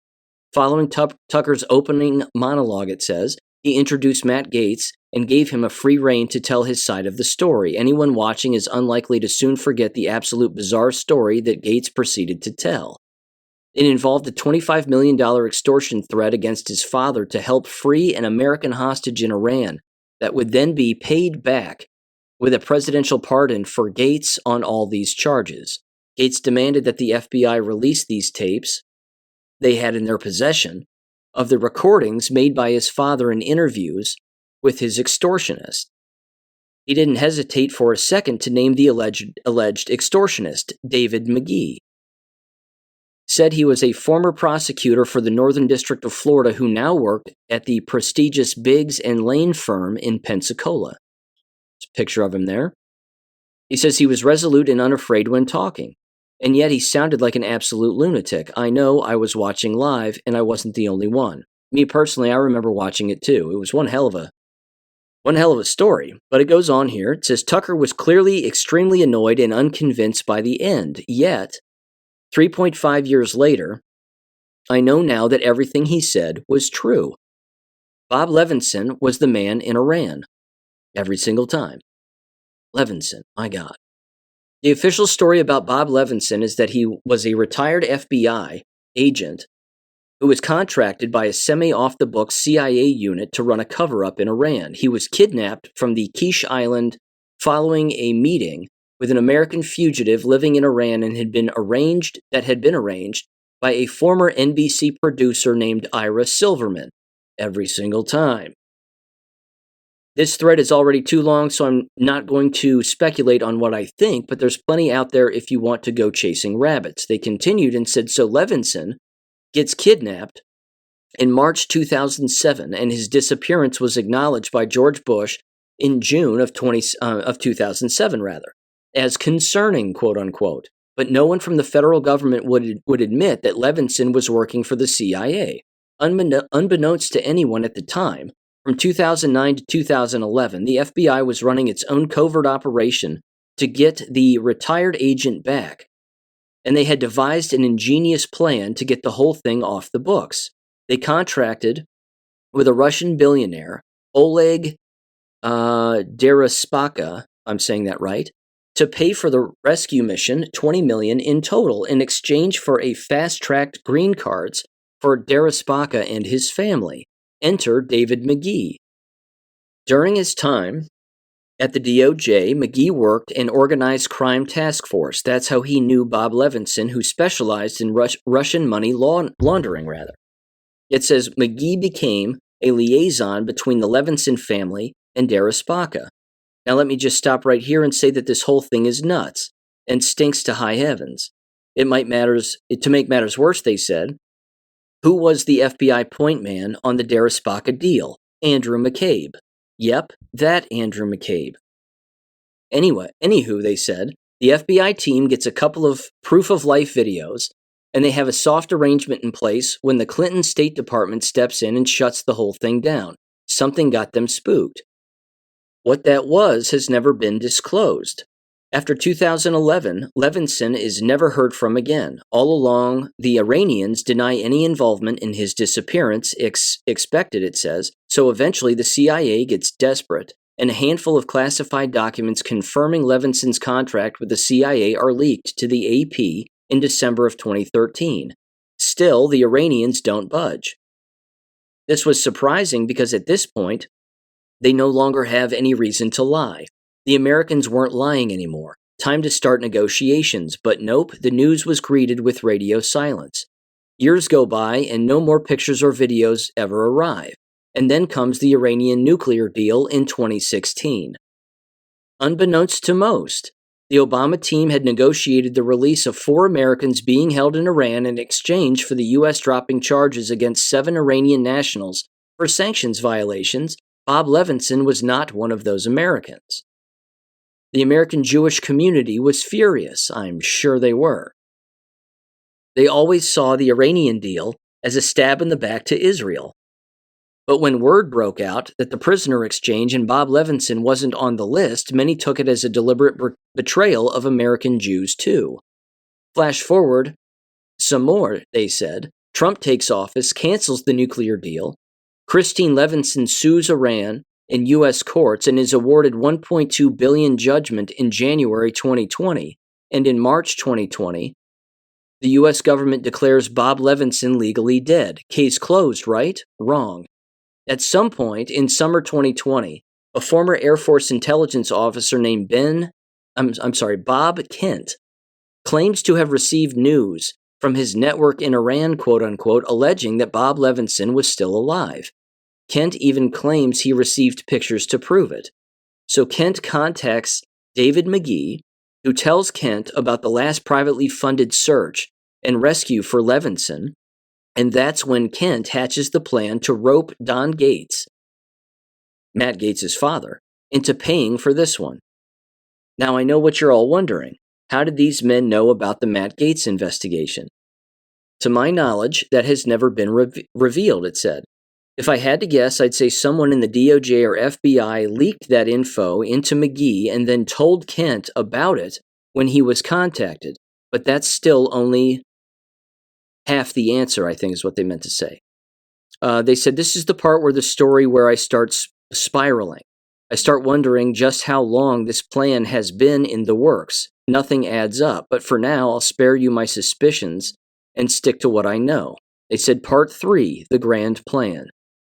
Following Tucker's opening monologue, it says, he introduced Matt Gatez and gave him a free rein to tell his side of the story. Anyone watching is unlikely to soon forget the absolute bizarre story that Gates proceeded to tell. It involved a $25 million extortion threat against his father to help free an American hostage in Iran that would then be paid back with a presidential pardon for Gates on all these charges. Gates demanded that the FBI release these tapes they had in their possession of the recordings made by his father in interviews with his extortionist. He didn't hesitate for a second to name the alleged extortionist, David McGee. Said he was a former prosecutor for the Northern District of Florida who now worked at the prestigious Biggs and Lane firm in Pensacola. There's a picture of him there. He says he was resolute and unafraid when talking, and yet he sounded like an absolute lunatic. I know, I was watching live, and I wasn't the only one. Me personally, I remember watching it too. It was one hell of a story. But it goes on here. It says Tucker was clearly extremely annoyed and unconvinced by the end, yet 3.5 years later, I know now that everything he said was true. Bob Levinson was the man in Iran. Every single time. Levinson, my God. The official story about Bob Levinson is that he was a retired FBI agent who was contracted by a semi-off-the-books CIA unit to run a cover-up in Iran. He was kidnapped from the Quiche Island following a meeting with an American fugitive living in Iran and had been arranged by a former NBC producer named Ira Silverman. Every single time. This thread is already too long, so I'm not going to speculate on what I think, but there's plenty out there if you want to go chasing rabbits. They continued and said, so Levinson gets kidnapped in March 2007, and his disappearance was acknowledged by George Bush in June of 2007, as concerning, quote unquote. But no one from the federal government would admit that Levinson was working for the CIA. Unbeknownst to anyone at the time, from 2009 to 2011, the FBI was running its own covert operation to get the retired agent back, and they had devised an ingenious plan to get the whole thing off the books. They contracted with a Russian billionaire, Oleg Deripaska, I'm saying that right, to pay for the rescue mission, $20 million in total, in exchange for a fast-tracked green cards for Deripaska and his family. Enter David McGee. During his time at the DOJ, McGee worked an organized crime task force. That's how he knew Bob Levinson, who specialized in Russian money laundering. It says McGee became a liaison between the Levinson family and Deripaska. Now let me just stop right here and say that this whole thing is nuts and stinks to high heavens. To make matters worse, they said, who was the FBI point man on the Deripaska deal? Andrew McCabe. Yep, that Andrew McCabe. Anywho, they said, the FBI team gets a couple of proof-of-life videos, and they have a soft arrangement in place when the Clinton State Department steps in and shuts the whole thing down. Something got them spooked. What that was has never been disclosed. After 2011, Levinson is never heard from again. All along, the Iranians deny any involvement in his disappearance, expected, it says, so eventually the CIA gets desperate, and a handful of classified documents confirming Levinson's contract with the CIA are leaked to the AP in December of 2013. Still, the Iranians don't budge. This was surprising because at this point, they no longer have any reason to lie. The Americans weren't lying anymore. Time to start negotiations, but nope, the news was greeted with radio silence. Years go by and no more pictures or videos ever arrive. And then comes the Iranian nuclear deal in 2016. Unbeknownst to most, the Obama team had negotiated the release of 4 Americans being held in Iran in exchange for the U.S. dropping charges against 7 Iranian nationals for sanctions violations. Bob Levinson was not one of those Americans. The American Jewish community was furious, I'm sure they were. They always saw the Iranian deal as a stab in the back to Israel. But when word broke out that the prisoner exchange and Bob Levinson wasn't on the list, many took it as a deliberate betrayal of American Jews too. Flash forward some more, they said. Trump takes office, cancels the nuclear deal. Christine Levinson sues Iran in U.S. courts and is awarded $1.2 billion judgment in January 2020. And in March 2020, the U.S. government declares Bob Levinson legally dead. Case closed, right? Wrong. At some point in summer 2020, a former Air Force intelligence officer named Bob Kent, claims to have received news from his network in Iran, quote-unquote, alleging that Bob Levinson was still alive. Kent even claims he received pictures to prove it. So Kent contacts David McGee, who tells Kent about the last privately funded search and rescue for Levinson, and that's when Kent hatches the plan to rope Don Gates, Matt Gatez' father, into paying for this one. Now I know what you're all wondering. How did these men know about the Matt Gaetz investigation? To my knowledge, that has never been revealed, it said. If I had to guess, I'd say someone in the DOJ or FBI leaked that info into McGee and then told Kent about it when he was contacted. But that's still only half the answer, I think is what they meant to say. They said, this is the part where the story where I start spiraling. I start wondering just how long this plan has been in the works. Nothing adds up, but for now, I'll spare you my suspicions and stick to what I know. They said part 3, the grand plan.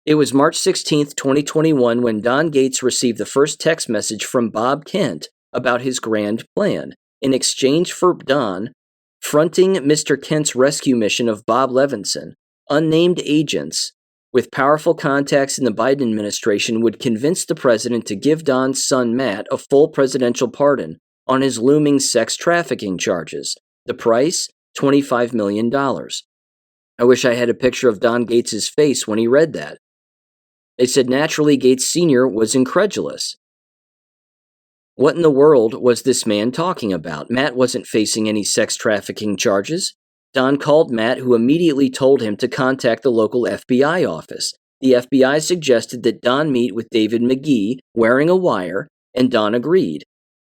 It was March 16th, 2021, when Don Gates received the first text message from Bob Kent about his grand plan. In exchange for Don fronting Mr. Kent's rescue mission of Bob Levinson, unnamed agents with powerful contacts in the Biden administration would convince the president to give Don's son Matt a full presidential pardon on his looming sex trafficking charges. The price? $25 million. I wish I had a picture of Don Gates' face when he read that. They said naturally Gates Sr. was incredulous. What in the world was this man talking about? Matt wasn't facing any sex trafficking charges. Don called Matt, who immediately told him to contact the local FBI office. The FBI suggested that Don meet with David McGee, wearing a wire, and Don agreed.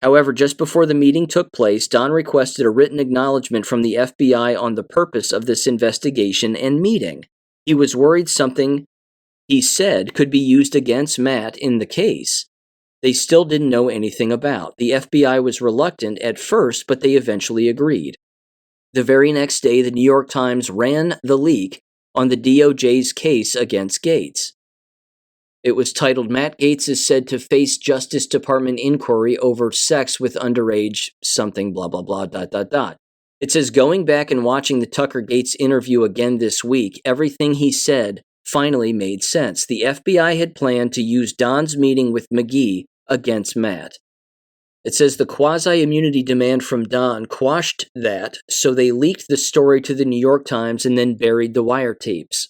However, just before the meeting took place, Don requested a written acknowledgement from the FBI on the purpose of this investigation and meeting. He was worried something he said could be used against Matt in the case they still didn't know anything about. The FBI was reluctant at first, but they eventually agreed. The very next day, the New York Times ran the leak on the DOJ's case against Gates. It was titled, Matt Gaetz is said to face Justice Department inquiry over sex with underage something, blah, blah, blah, ... It says, going back and watching the Tucker Gates interview again this week, everything he said finally made sense. The FBI had planned to use Don's meeting with McGee against Matt. It says the quasi-immunity demand from Don quashed that, so they leaked the story to the New York Times and then buried the wiretapes.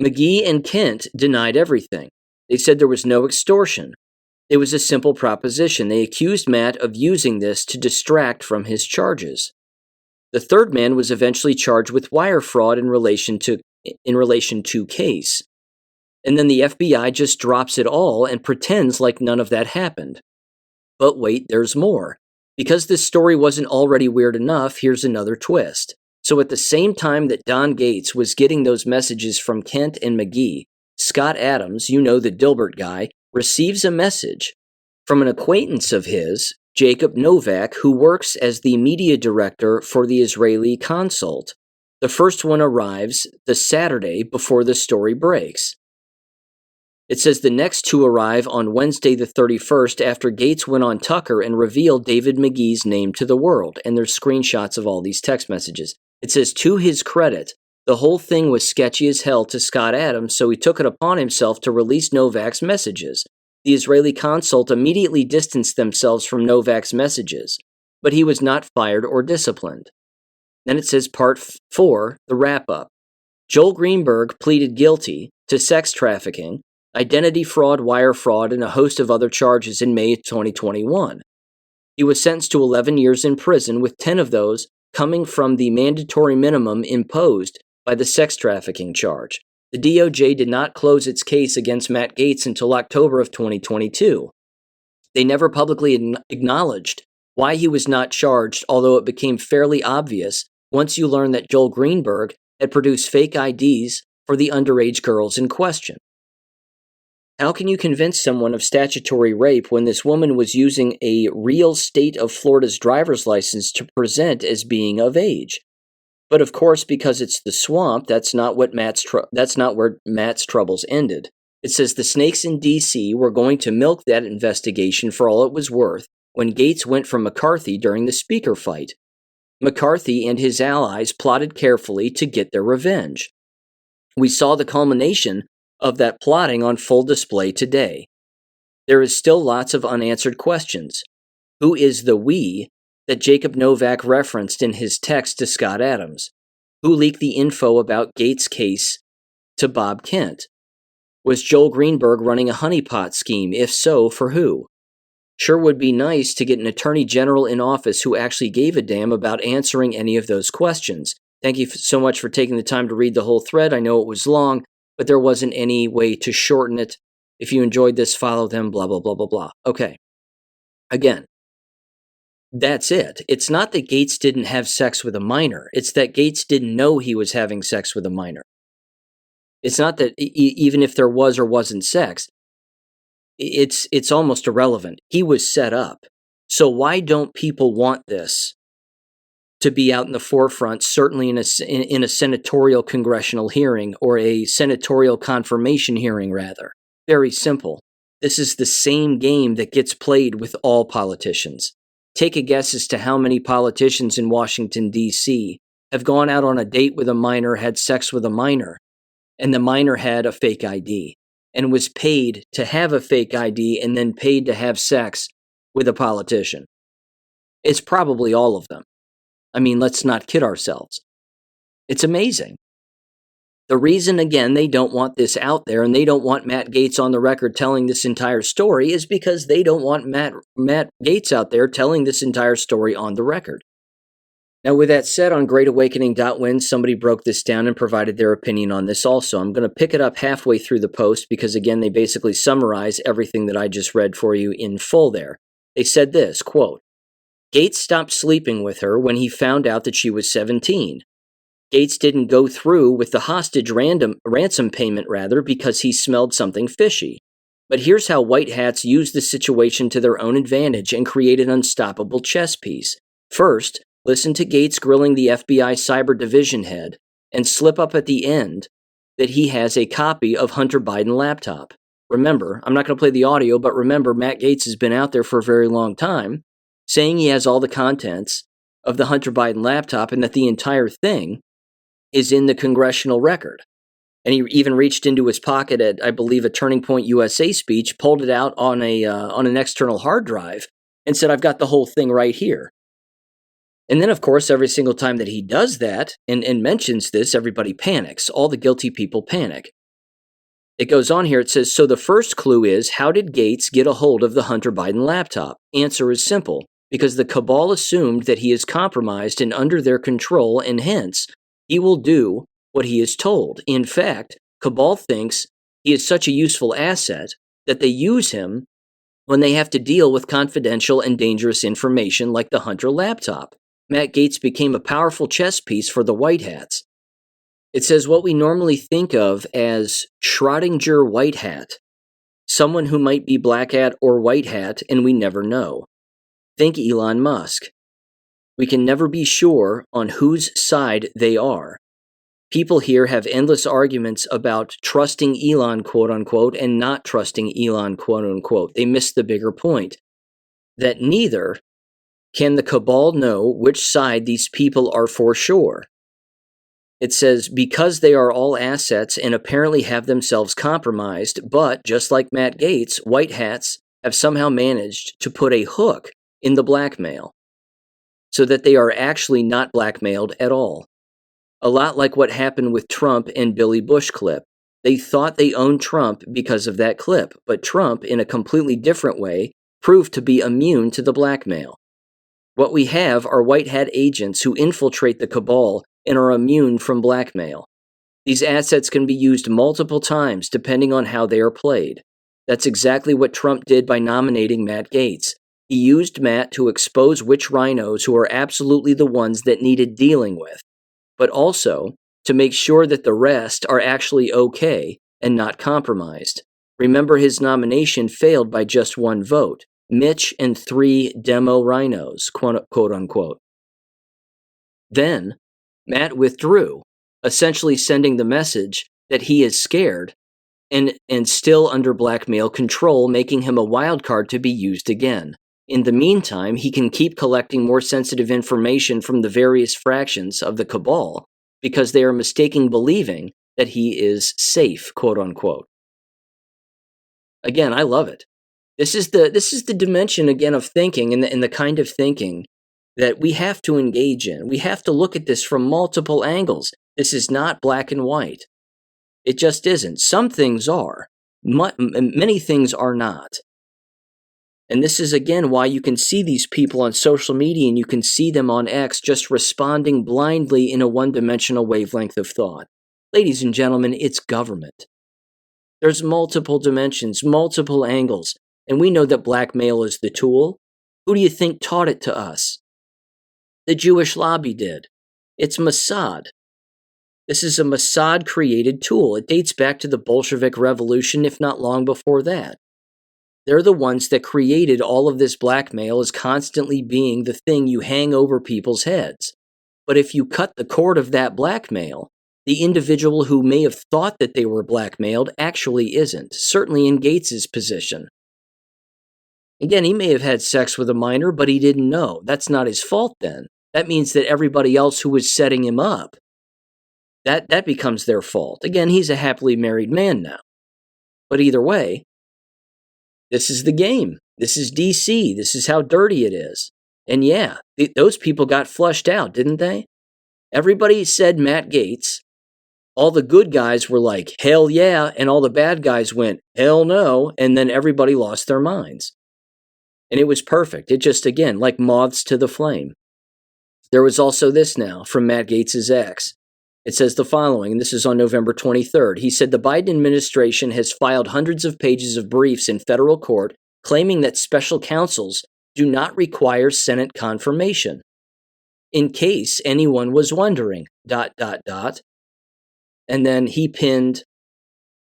McGee and Kent denied everything. They said there was no extortion. It was a simple proposition. They accused Matt of using this to distract from his charges. The third man was eventually charged with wire fraud in relation to case. And then the FBI just drops it all and pretends like none of that happened. But wait, there's more. Because this story wasn't already weird enough, here's another twist. So at the same time that Don Gates was getting those messages from Kent and McGee, Scott Adams, you know, the Dilbert guy, receives a message from an acquaintance of his, Jacob Novak, who works as the media director for the Israeli consulate. The first one arrives the Saturday before the story breaks. It says the next two arrive on Wednesday the 31st after Gates went on Tucker and revealed David McGee's name to the world, and there's screenshots of all these text messages. It says, to his credit, the whole thing was sketchy as hell to Scott Adams, so he took it upon himself to release Novak's messages. The Israeli consul immediately distanced themselves from Novak's messages, but he was not fired or disciplined. Then it says part 4, the wrap-up. Joel Greenberg pleaded guilty to sex trafficking, identity fraud, wire fraud, and a host of other charges in May 2021. He was sentenced to 11 years in prison, with 10 of those coming from the mandatory minimum imposed by the sex trafficking charge. The DOJ did not close its case against Matt Gatez until October of 2022. They never publicly acknowledged why he was not charged, although it became fairly obvious once you learned that Joel Greenberg had produced fake IDs for the underage girls in question. How can you convince someone of statutory rape when this woman was using a real state of Florida's driver's license to present as being of age? But of course, because it's the swamp, that's not where Matt's troubles ended. It says the snakes in D.C. were going to milk that investigation for all it was worth when Gates went for McCarthy during the speaker fight. McCarthy and his allies plotted carefully to get their revenge. We saw the culmination of that plotting on full display today. There is still lots of unanswered questions. Who is the we that Jacob Novak referenced in his text to Scott Adams? Who leaked the info about Gates' case to Bob Kent? Was Joel Greenberg running a honeypot scheme? If so, for who? Sure would be nice to get an attorney general in office who actually gave a damn about answering any of those questions. Thank you so much for taking the time to read the whole thread. I know it was long, but there wasn't any way to shorten it. If you enjoyed this, follow them, blah, blah, blah, blah, blah. Okay. Again, that's it. It's not that Gates didn't have sex with a minor. It's that Gates didn't know he was having sex with a minor. It's not that even if there was or wasn't sex, it's almost irrelevant. He was set up. So why don't people want this to be out in the forefront, certainly in a senatorial congressional hearing, or a senatorial confirmation hearing, rather? Very simple. This is the same game that gets played with all politicians. Take a guess as to how many politicians in Washington, D.C. have gone out on a date with a minor, had sex with a minor, and the minor had a fake ID, and was paid to have a fake ID and then paid to have sex with a politician. It's probably all of them. I mean, let's not kid ourselves. It's amazing. The reason, again, they don't want this out there and they don't want Matt Gatez on the record telling this entire story is because they don't want Matt Gatez out there telling this entire story on the record. Now, with that said, on GreatAwakening.win, somebody broke this down and provided their opinion on this also. I'm going to pick it up halfway through the post because, again, they basically summarize everything that I just read for you in full there. They said this, quote, Gates stopped sleeping with her when he found out that she was 17. Gates didn't go through with the hostage ransom payment, because he smelled something fishy. But here's how white hats used the situation to their own advantage and create an unstoppable chess piece. First, listen to Gates grilling the FBI cyber division head and slip up at the end that he has a copy of Hunter Biden laptop. Remember, I'm not going to play the audio, but remember, Matt Gatez has been out there for a very long time saying he has all the contents of the Hunter Biden laptop and that the entire thing is in the congressional record. And he even reached into his pocket at, I believe, a Turning Point USA speech, pulled it out on an external hard drive, and said, I've got the whole thing right here. And then, of course, every single time that he does that and mentions this, everybody panics. All the guilty people panic. It goes on here, it says, so the first clue is, how did Gates get a hold of the Hunter Biden laptop? Answer is simple, because the cabal assumed that he is compromised and under their control, and hence, he will do what he is told. In fact, cabal thinks he is such a useful asset that they use him when they have to deal with confidential and dangerous information like the Hunter laptop. Matt Gatez became a powerful chess piece for the white hats. It says what we normally think of as Schrödinger white hat, someone who might be black hat or white hat, and we never know. Think Elon Musk. We can never be sure on whose side they are. people here have endless arguments about trusting Elon, quote unquote, and not trusting Elon, quote unquote. They miss the bigger point that neither can the cabal know which side these people are for sure. It says, because they are all assets and apparently have themselves compromised, but just like Matt Gatez, white hats have somehow managed to put a hook in the blackmail so that they are actually not blackmailed at all. A lot like what happened with Trump and Billy Bush clip. They thought they owned Trump because of that clip, but Trump, in a completely different way, proved to be immune to the blackmail. What we have are white hat agents who infiltrate the cabal and are immune from blackmail. These assets can be used multiple times depending on how they are played. That's exactly what Trump did by nominating Matt Gatez. He used Matt to expose witch rhinos who are absolutely the ones that needed dealing with, but also to make sure that the rest are actually okay and not compromised. Remember, his nomination failed by just one vote. Mitch and 3 demo rhinos, quote unquote. Then, Matt withdrew, essentially sending the message that he is scared and still under blackmail control, making him a wild card to be used again. In the meantime, he can keep collecting more sensitive information from the various fractions of the cabal because they are mistaking believing that he is safe, quote unquote. Again, I love it. This is the dimension again of thinking and the kind of thinking that we have to engage in. We have to look at this from multiple angles. This is not black and white. It just isn't. Some things are. Many things are not. And this is, again, why you can see these people on social media and you can see them on X just responding blindly in a one-dimensional wavelength of thought. Ladies and gentlemen, it's government. There's multiple dimensions, multiple angles, and we know that blackmail is the tool. Who do you think taught it to us? The Jewish lobby did. It's Mossad. This is a Mossad-created tool. It dates back to the Bolshevik Revolution, if not long before that. They're the ones that created all of this blackmail as constantly being the thing you hang over people's heads. But if you cut the cord of that blackmail, the individual who may have thought that they were blackmailed actually isn't, certainly in Gatez's position. Again, he may have had sex with a minor, but he didn't know. That's not his fault then. That means that everybody else who was setting him up, that becomes their fault. Again, he's a happily married man now. But either way, this is the game. This is DC. This is how dirty it is. And yeah, those people got flushed out, didn't they? Everybody said Matt Gatez. All the good guys were like, hell yeah, and all the bad guys went, hell no, and then everybody lost their minds. And it was perfect. It just, again, like moths to the flame. There was also this now from Matt Gatez's ex. It says the following, and this is on November 23rd. He said the Biden administration has filed hundreds of pages of briefs in federal court claiming that special counsels do not require Senate confirmation. In case anyone was wondering, ... And then he pinned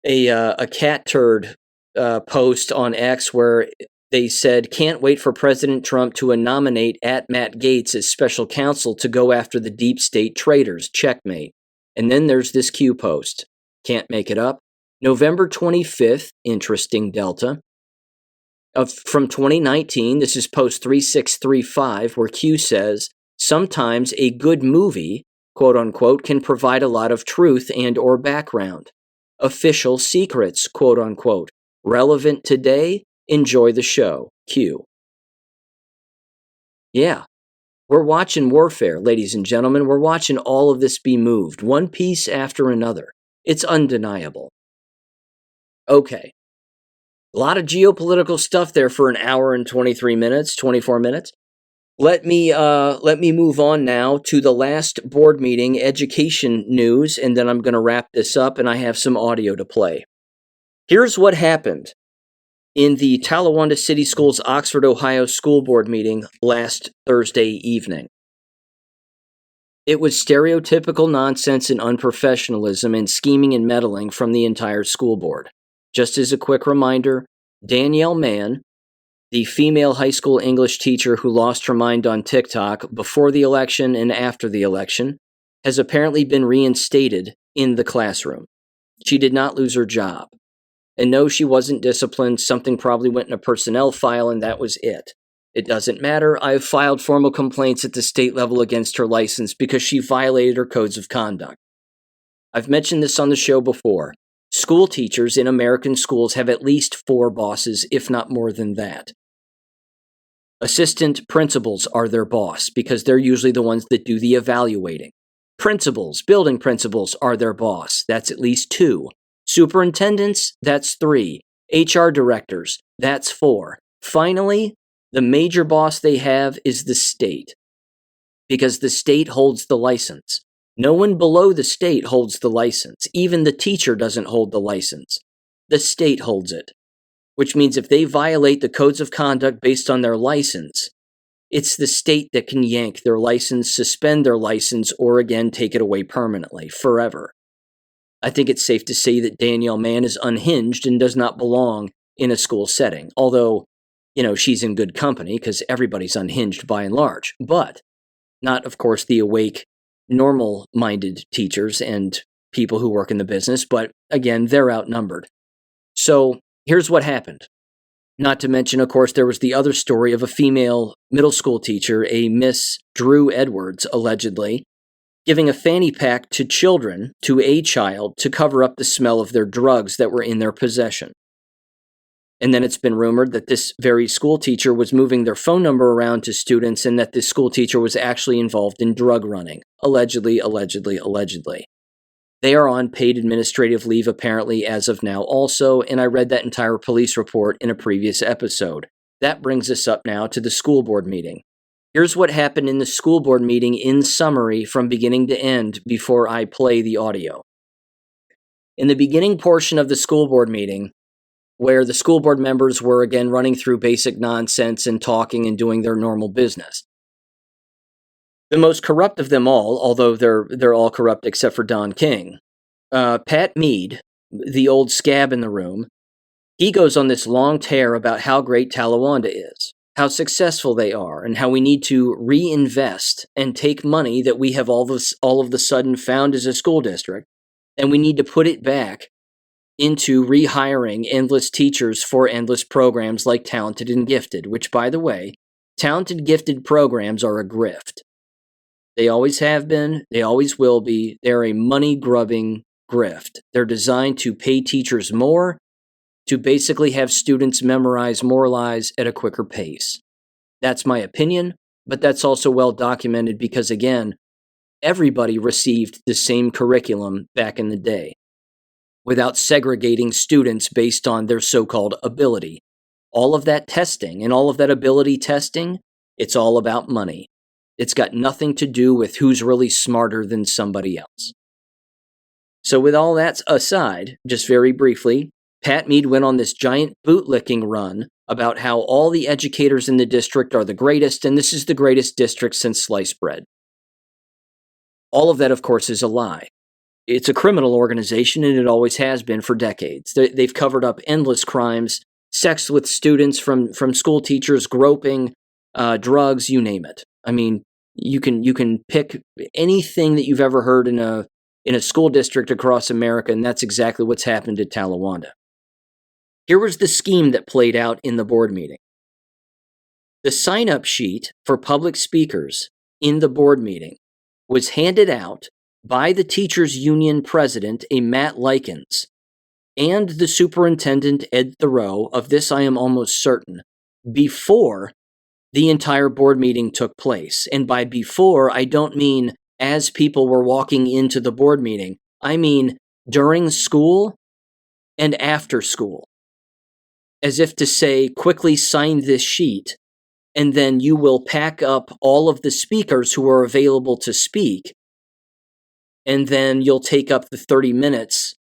a cat turd post on X where they said, can't wait for President Trump to nominate @Matt Gatez as special counsel to go after the deep state traitors. Checkmate. And then there's this Q post. Can't make it up. November 25th, interesting delta, from 2019, this is post 3635, where Q says, sometimes a good movie, quote unquote, can provide a lot of truth and or background. Official secrets, quote unquote. Relevant today? Enjoy the show. Q. Yeah, we're watching warfare, ladies and gentlemen. We're watching all of this be moved, one piece after another. It's undeniable. Okay. A lot of geopolitical stuff there for an hour and 24 minutes. Let me move on now to the last board meeting, education news, and then I'm going to wrap this up, and I have some audio to play. Here's what happened in the Talawanda City Schools Oxford, Ohio school board meeting last Thursday evening. It was stereotypical nonsense and unprofessionalism and scheming and meddling from the entire school board. Just as a quick reminder, Danielle Mann, the female high school English teacher who lost her mind on TikTok before the election and after the election, has apparently been reinstated in the classroom. She did not lose her job. And no, she wasn't disciplined. Something probably went in a personnel file, and that was it. It doesn't matter. I've filed formal complaints at the state level against her license because she violated her codes of conduct. I've mentioned this on the show before. School teachers in American schools have at least 4 bosses, if not more than that. Assistant principals are their boss because they're usually the ones that do the evaluating. Principals, building principals, are their boss. That's at least 2. Superintendents, that's 3. HR directors, that's 4. Finally, the major boss they have is the state, because the state holds the license. No one below the state holds the license. Even the teacher doesn't hold the license. The state holds it, which means if they violate the codes of conduct based on their license, it's the state that can yank their license, suspend their license, or again take it away permanently, forever. I think it's safe to say that Danielle Mann is unhinged and does not belong in a school setting, although, she's in good company because everybody's unhinged by and large, but not, of course, the awake, normal-minded teachers and people who work in the business, but again, they're outnumbered. So here's what happened. Not to mention, of course, there was the other story of a female middle school teacher, a Miss Drew Edwards, allegedly, giving a fanny pack to children, to a child, to cover up the smell of their drugs that were in their possession. And then it's been rumored that this very school teacher was moving their phone number around to students and that this school teacher was actually involved in drug running. Allegedly, allegedly, allegedly. They are on paid administrative leave apparently as of now also, and I read that entire police report in a previous episode. That brings us up now to the school board meeting. Here's what happened in the school board meeting in summary from beginning to end before I play the audio. In the beginning portion of the school board meeting, where the school board members were again running through basic nonsense and talking and doing their normal business. The most corrupt of them all, although they're all corrupt except for Don King, Pat Mead, the old scab in the room, he goes on this long tear about how great Talawanda is, how successful they are, and how we need to reinvest and take money that we have all of the sudden found as a school district, and we need to put it back into rehiring endless teachers for endless programs like Talented and Gifted, which, by the way, Talented Gifted programs are a grift. They always have been, they always will be. They're a money-grubbing grift. They're designed to pay teachers more, to basically have students memorize more lies at a quicker pace. That's my opinion, but that's also well documented because, again, everybody received the same curriculum back in the day, without segregating students based on their so-called ability. All of that testing and all of that ability testing, it's all about money. It's got nothing to do with who's really smarter than somebody else. So with all that aside, just very briefly, Pat Mead went on this giant bootlicking run about how all the educators in the district are the greatest, and this is the greatest district since sliced bread. All of that, of course, is a lie. It's a criminal organization, and it always has been for decades. They've covered up endless crimes, sex with students from school teachers, groping, drugs, you name it. I mean, you can pick anything that you've ever heard in a school district across America, and that's exactly what's happened at Talawanda. Here was the scheme that played out in the board meeting. The sign-up sheet for public speakers in the board meeting was handed out by the teachers' union president, a Matt Likens, and the superintendent, Ed Thoreau. Of this I am almost certain, before the entire board meeting took place. And by before, I don't mean as people were walking into the board meeting. I mean during school and after school. As if to say, quickly sign this sheet, and then you will pack up all of the speakers who are available to speak, and then you'll take up the 30 minutes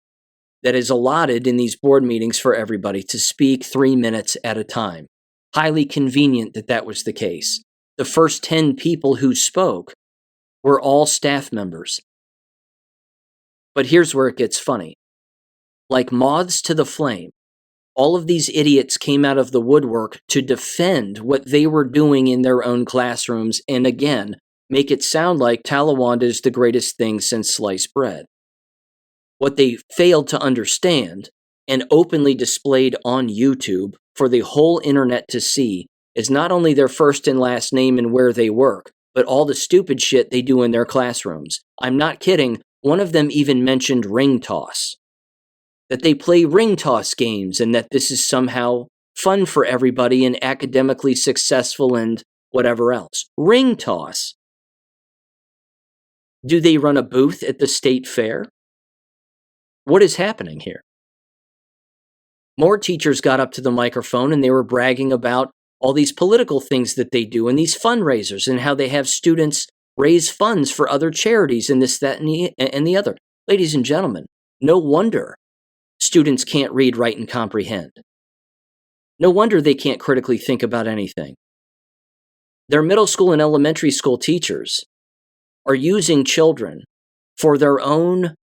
that is allotted in these board meetings for everybody to speak 3 minutes at a time. Highly convenient that that was the case. The first 10 people who spoke were all staff members. But here's where it gets funny. Like moths to the flame, all of these idiots came out of the woodwork to defend what they were doing in their own classrooms, and again, make it sound like Talawanda is the greatest thing since sliced bread. What they failed to understand and openly displayed on YouTube for the whole internet to see is not only their first and last name and where they work, but all the stupid shit they do in their classrooms. I'm not kidding. One of them even mentioned ring toss. That they play ring toss games and that this is somehow fun for everybody and academically successful and whatever else. Ring toss. Do they run a booth at the state fair? What is happening here? More teachers got up to the microphone and they were bragging about all these political things that they do and these fundraisers and how they have students raise funds for other charities and this, that, and the other. Ladies and gentlemen, no wonder students can't read, write, and comprehend. No wonder they can't critically think about anything. Their middle school and elementary school teachers are using children for their own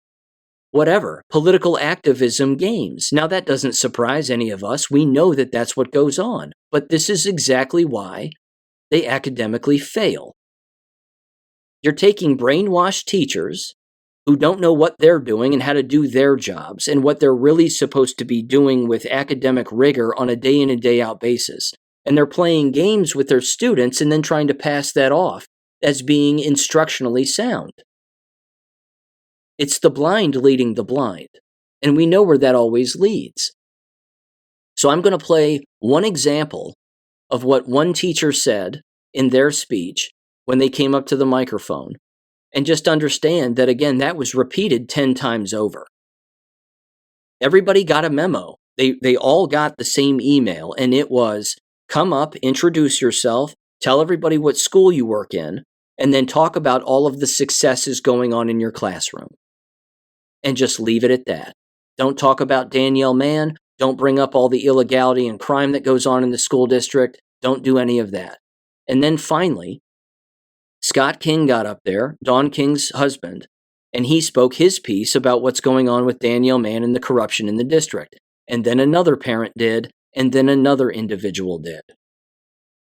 political activism games. Now, that doesn't surprise any of us. We know that that's what goes on. But this is exactly why they academically fail. You're taking brainwashed teachers who don't know what they're doing and how to do their jobs and what they're really supposed to be doing with academic rigor on a day in and day out basis. And they're playing games with their students and then trying to pass that off as being instructionally sound. It's the blind leading the blind, and we know where that always leads. So I'm going to play one example of what one teacher said in their speech when they came up to the microphone, and just understand that, again, that was repeated 10 times over. Everybody got a memo. They all got the same email, and it was, come up, introduce yourself, tell everybody what school you work in, and then talk about all of the successes going on in your classroom. And just leave it at that. Don't talk about Danielle Mann. Don't bring up all the illegality and crime that goes on in the school district. Don't do any of that. And then finally, Scott King got up there, Dawn King's husband, and he spoke his piece about what's going on with Danielle Mann and the corruption in the district. And then another parent did, and then another individual did.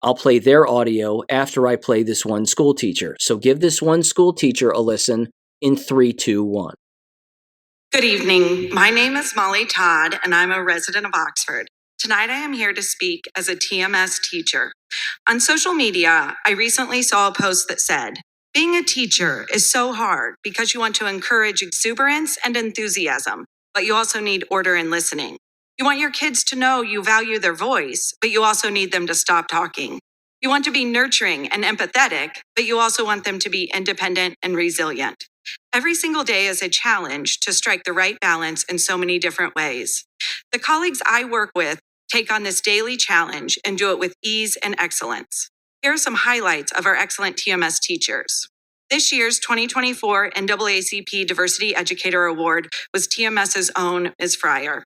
I'll play their audio after I play this one school teacher. So give this one school teacher a listen in 3, 2, 1. Good evening. My name is Molly Todd, and I'm a resident of Oxford. Tonight, I am here to speak as a TMS teacher. On social media, I recently saw a post that said, being a teacher is so hard because you want to encourage exuberance and enthusiasm, but you also need order and listening. You want your kids to know you value their voice, but you also need them to stop talking. You want to be nurturing and empathetic, but you also want them to be independent and resilient. Every single day is a challenge to strike the right balance in so many different ways. The colleagues I work with take on this daily challenge and do it with ease and excellence. Here are some highlights of our excellent TMS teachers. This year's 2024 NAACP Diversity Educator Award was TMS's own Ms. Fryer.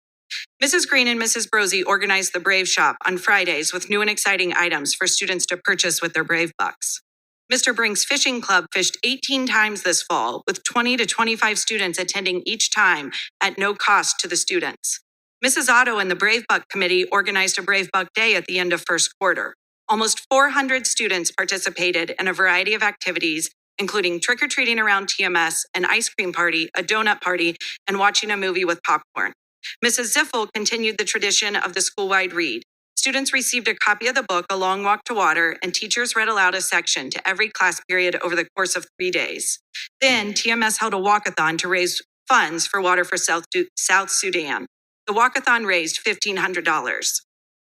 Mrs. Green and Mrs. Brosey organized the Brave Shop on Fridays with new and exciting items for students to purchase with their Brave Bucks. Mr. Brink's Fishing Club fished 18 times this fall, with 20 to 25 students attending each time at no cost to the students. Mrs. Otto and the Brave Buck Committee organized a Brave Buck Day at the end of first quarter. Almost 400 students participated in a variety of activities, including trick-or-treating around TMS, an ice cream party, a donut party, and watching a movie with popcorn. Mrs. Ziffel continued the tradition of the school-wide read. Students received a copy of the book, A Long Walk to Water, and teachers read aloud a section to every class period over the course of 3 days. Then, TMS held a walkathon to raise funds for water for South Sudan. The walkathon raised $1,500.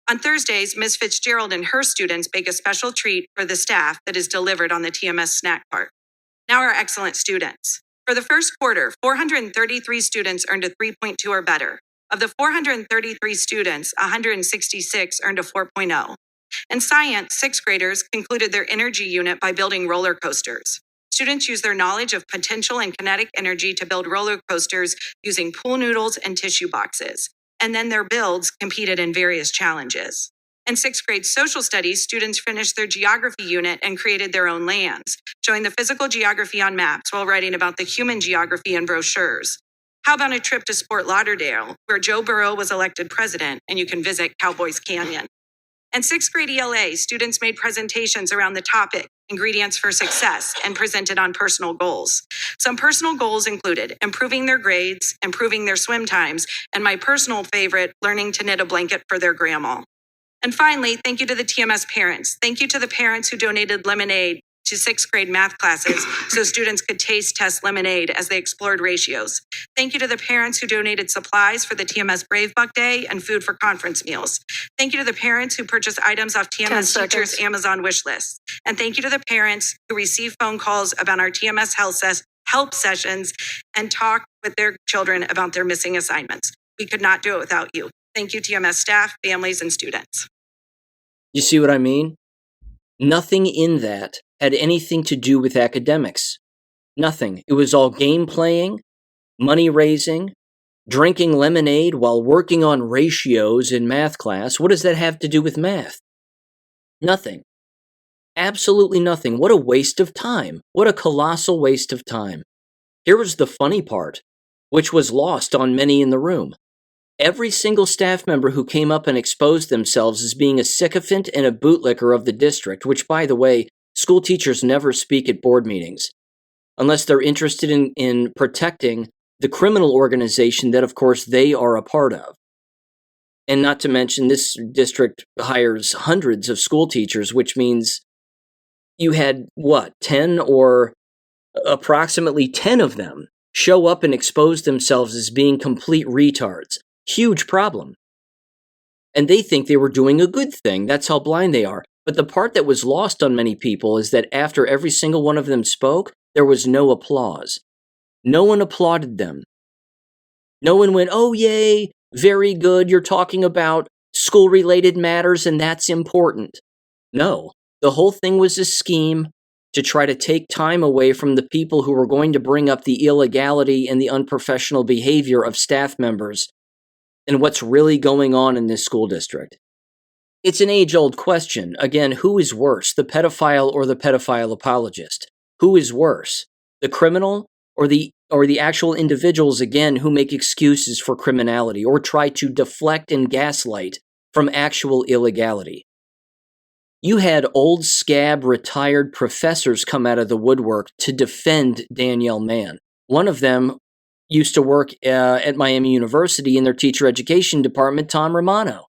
On Thursdays, Ms. Fitzgerald and her students bake a special treat for the staff that is delivered on the TMS snack cart. Now our excellent students. For the first quarter, 433 students earned a 3.2 or better. Of the 433 students, 166 earned a 4.0. In science, sixth graders concluded their energy unit by building roller coasters. Students use their knowledge of potential and kinetic energy to build roller coasters using pool noodles and tissue boxes. And then their builds competed in various challenges. In sixth grade social studies, students finished their geography unit and created their own lands, showing the physical geography on maps while writing about the human geography in brochures. How about a trip to Fort Lauderdale, where Joe Burrow was elected president, and you can visit Cowboys Canyon? In sixth grade ELA, students made presentations around the topic, ingredients for success, and presented on personal goals. Some personal goals included improving their grades, improving their swim times, and my personal favorite, learning to knit a blanket for their grandma. And finally, thank you to the TMS parents. Thank you to the parents who donated lemonade to sixth grade math classes so students could taste test lemonade as they explored ratios. Thank you to the parents who donated supplies for the TMS Brave Buck Day and food for conference meals. Thank you to the parents who purchased items off TMS teachers' Amazon wish lists. And thank you to the parents who received phone calls about our TMS help sessions and talked with their children about their missing assignments. We could not do it without you. Thank you, TMS staff, families, and students. You see what I mean? Nothing in that had anything to do with academics. Nothing. It was all game playing, money raising, drinking lemonade while working on ratios in math class. What does that have to do with math? Nothing. Absolutely nothing. What a waste of time. What a colossal waste of time. Here was the funny part, which was lost on many in the room. Every single staff member who came up and exposed themselves as being a sycophant and a bootlicker of the district, which, by the way, school teachers never speak at board meetings unless they're interested in protecting the criminal organization that, of course, they are a part of. And not to mention, this district hires hundreds of school teachers, which means you had, 10 or approximately 10 of them show up and expose themselves as being complete retards. Huge problem. And they think they were doing a good thing. That's how blind they are. But the part that was lost on many people is that after every single one of them spoke, there was no applause. No one applauded them. No one went, "Oh, yay, very good, you're talking about school-related matters and that's important." No, the whole thing was a scheme to try to take time away from the people who were going to bring up the illegality and the unprofessional behavior of staff members and what's really going on in this school district. It's an age-old question. Again, who is worse, the pedophile or the pedophile apologist? Who is worse, the criminal or the actual individuals, again, who make excuses for criminality or try to deflect and gaslight from actual illegality? You had old scab retired professors come out of the woodwork to defend Danielle Mann. One of them used to work at Miami University in their teacher education department, Tom Romano.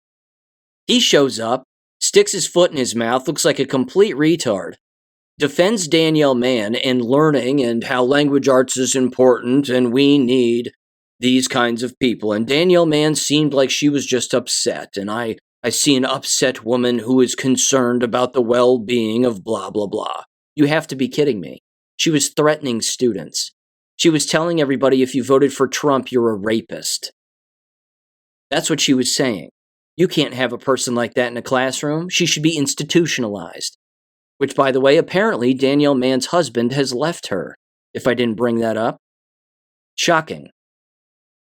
He shows up, sticks his foot in his mouth, looks like a complete retard, defends Danielle Mann and learning and how language arts is important and we need these kinds of people. And Danielle Mann seemed like she was just upset. And I see an upset woman who is concerned about the well-being of blah, blah, blah. You have to be kidding me. She was threatening students. She was telling everybody, if you voted for Trump, you're a rapist. That's what she was saying. You can't have a person like that in a classroom. She should be institutionalized. Which, by the way, apparently Danielle Mann's husband has left her, if I didn't bring that up. Shocking.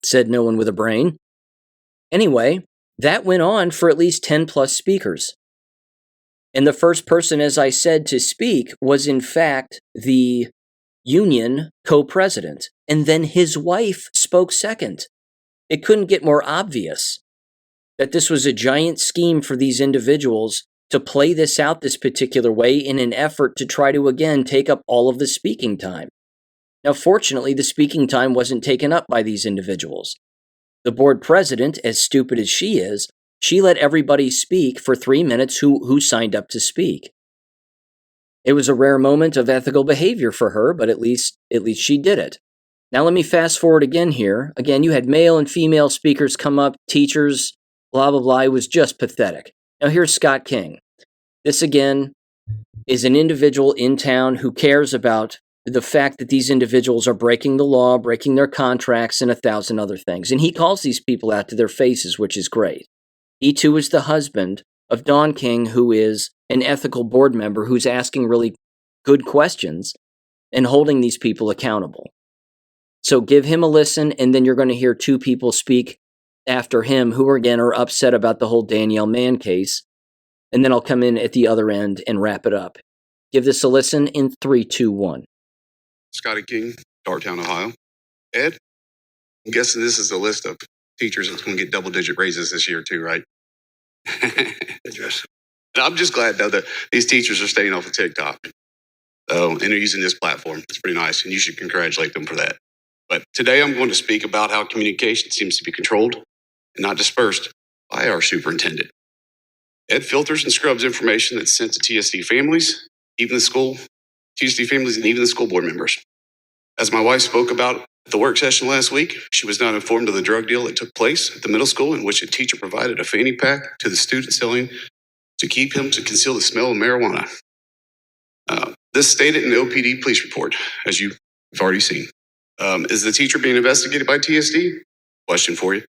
Said no one with a brain. Anyway, that went on for at least 10 plus speakers. And the first person, as I said, to speak was in fact the union co-president. And then his wife spoke second. It couldn't get more obvious that this was a giant scheme for these individuals to play this out this particular way in an effort to try to, again, take up all of the speaking time. Now, fortunately, the speaking time wasn't taken up by these individuals. The board president, as stupid as she is, she let everybody speak for 3 minutes who signed up to speak. It was a rare moment of ethical behavior for her, but at least she did it. Now let me fast forward again here. Again, you had male and female speakers come up, teachers, blah, blah, blah. It was just pathetic. Now here's Scott King. This, again, is an individual in town who cares about the fact that these individuals are breaking the law, breaking their contracts, and 1,000 other things. And he calls these people out to their faces, which is great. He, too, is the husband of Dawn King, who is an ethical board member who's asking really good questions and holding these people accountable. So give him a listen, and then you're going to hear two people speak after him who, again, are upset about the whole Danielle Mann case. And then I'll come in at the other end and wrap it up. Give this a listen in 3, 2, 1. Scotty King, Dartown, Ohio. Ed, I'm guessing this is a list of teachers that's going to get double-digit raises this year too, right? I'm just glad, though, that these teachers are staying off of TikTok. And they're using this platform. It's pretty nice, and you should congratulate them for that. But today I'm going to speak about how communication seems to be controlled and not dispersed by our superintendent. Ed filters and scrubs information that's sent to TSD families, TSD families, and even the school board members. As my wife spoke about at the work session last week, she was not informed of the drug deal that took place at the middle school in which a teacher provided a fanny pack to the student selling to conceal the smell of marijuana. This stated in the OPD police report, as you've already seen. Is the teacher being investigated by TSD? Question for you.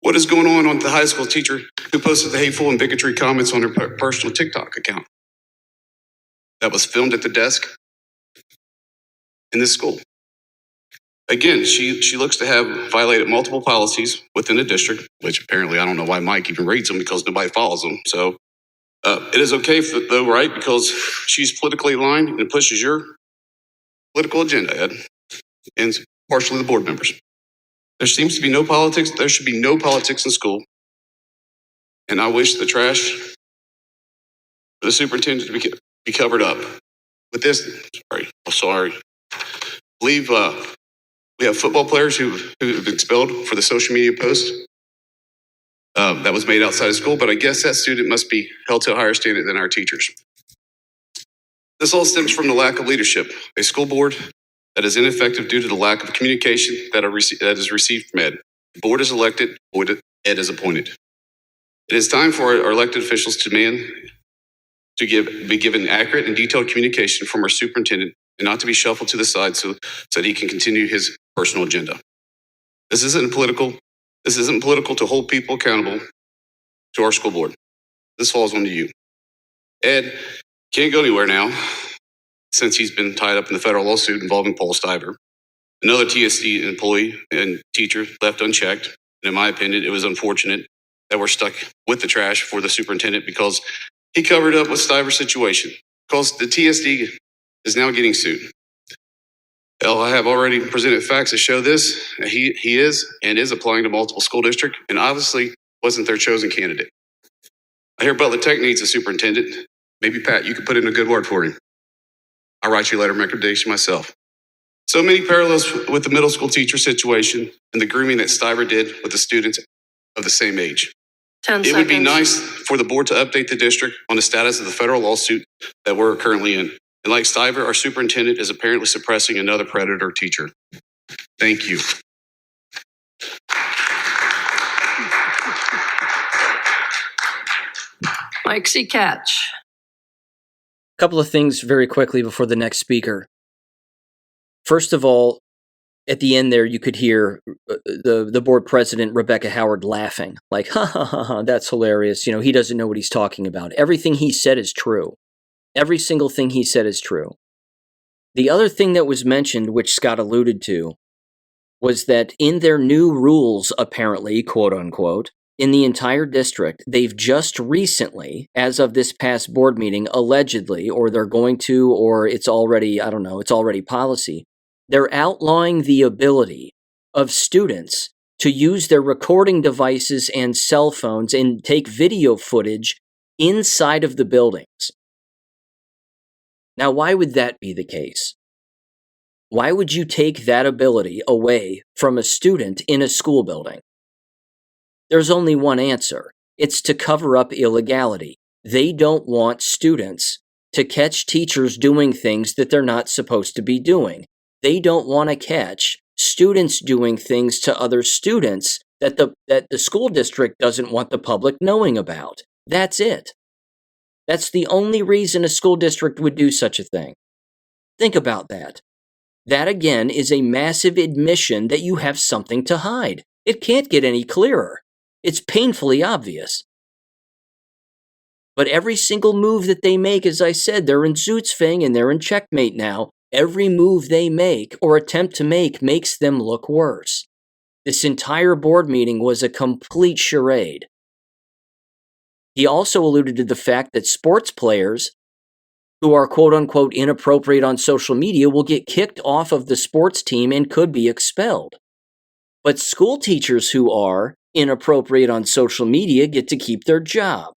What is going on with the high school teacher who posted the hateful and bigotry comments on her personal TikTok account? That was filmed at the desk in this school. Again, she looks to have violated multiple policies within the district, which apparently I don't know why Mike even reads them because nobody follows them. So it is okay though, right? Because she's politically aligned and pushes your political agenda, Ed, and partially the board members. There seems to be no politics. There should be no politics in school. And I wish the trash for the superintendent to be covered up. With this, sorry. I believe we have football players who have been expelled for the social media post that was made outside of school, but I guess that student must be held to a higher standard than our teachers. This all stems from the lack of leadership. A school board that is ineffective due to the lack of communication that is received from Ed. The board is elected, Ed is appointed. It is time for our elected officials to be given accurate and detailed communication from our superintendent and not to be shuffled to the side so that he can continue his personal agenda. This isn't political to hold people accountable to our school board. This falls on you. Ed can't go anywhere now since he's been tied up in the federal lawsuit involving Paul Stiver. Another TSD employee and teacher left unchecked. And in my opinion, it was unfortunate that we're stuck with the trash for the superintendent because he covered up with Stiver's situation. Because the TSD is now getting sued. Hell, I have already presented facts that show this. He is applying to multiple school districts and obviously wasn't their chosen candidate. I hear Butler Tech needs a superintendent. Maybe Pat, you could put in a good word for him. I'll write you a letter of recommendation myself. So many parallels with the middle school teacher situation and the grooming that Stiver did with the students of the same age. 10 seconds. It would be nice for the board to update the district on the status of the federal lawsuit that we're currently in. And like Stiver, our superintendent is apparently suppressing another predator teacher. Thank you. Mike C. Catch. A couple of things very quickly before the next speaker. First of all, at the end there, you could hear the board president, Rebecca Howard, laughing. Like, ha, ha, ha, ha, that's hilarious. You know, he doesn't know what he's talking about. Everything he said is true. Every single thing he said is true. The other thing that was mentioned, which Scott alluded to, was that in their new rules, apparently, quote unquote, in the entire district, they've just recently, as of this past board meeting, allegedly, or they're going to, or it's already, I don't know, it's already policy, they're outlawing the ability of students to use their recording devices and cell phones and take video footage inside of the buildings. Now, why would that be the case? Why would you take that ability away from a student in a school building? There's only one answer. It's to cover up illegality. They don't want students to catch teachers doing things that they're not supposed to be doing. They don't want to catch students doing things to other students that the school district doesn't want the public knowing about. That's it. That's the only reason a school district would do such a thing. Think about that. That, again, is a massive admission that you have something to hide. It can't get any clearer. It's painfully obvious. But every single move that they make, as I said, they're in Zootsfing and they're in Checkmate now. Every move they make or attempt to make makes them look worse. This entire board meeting was a complete charade. He also alluded to the fact that sports players who are quote-unquote inappropriate on social media will get kicked off of the sports team and could be expelled. But school teachers who are inappropriate on social media get to keep their job.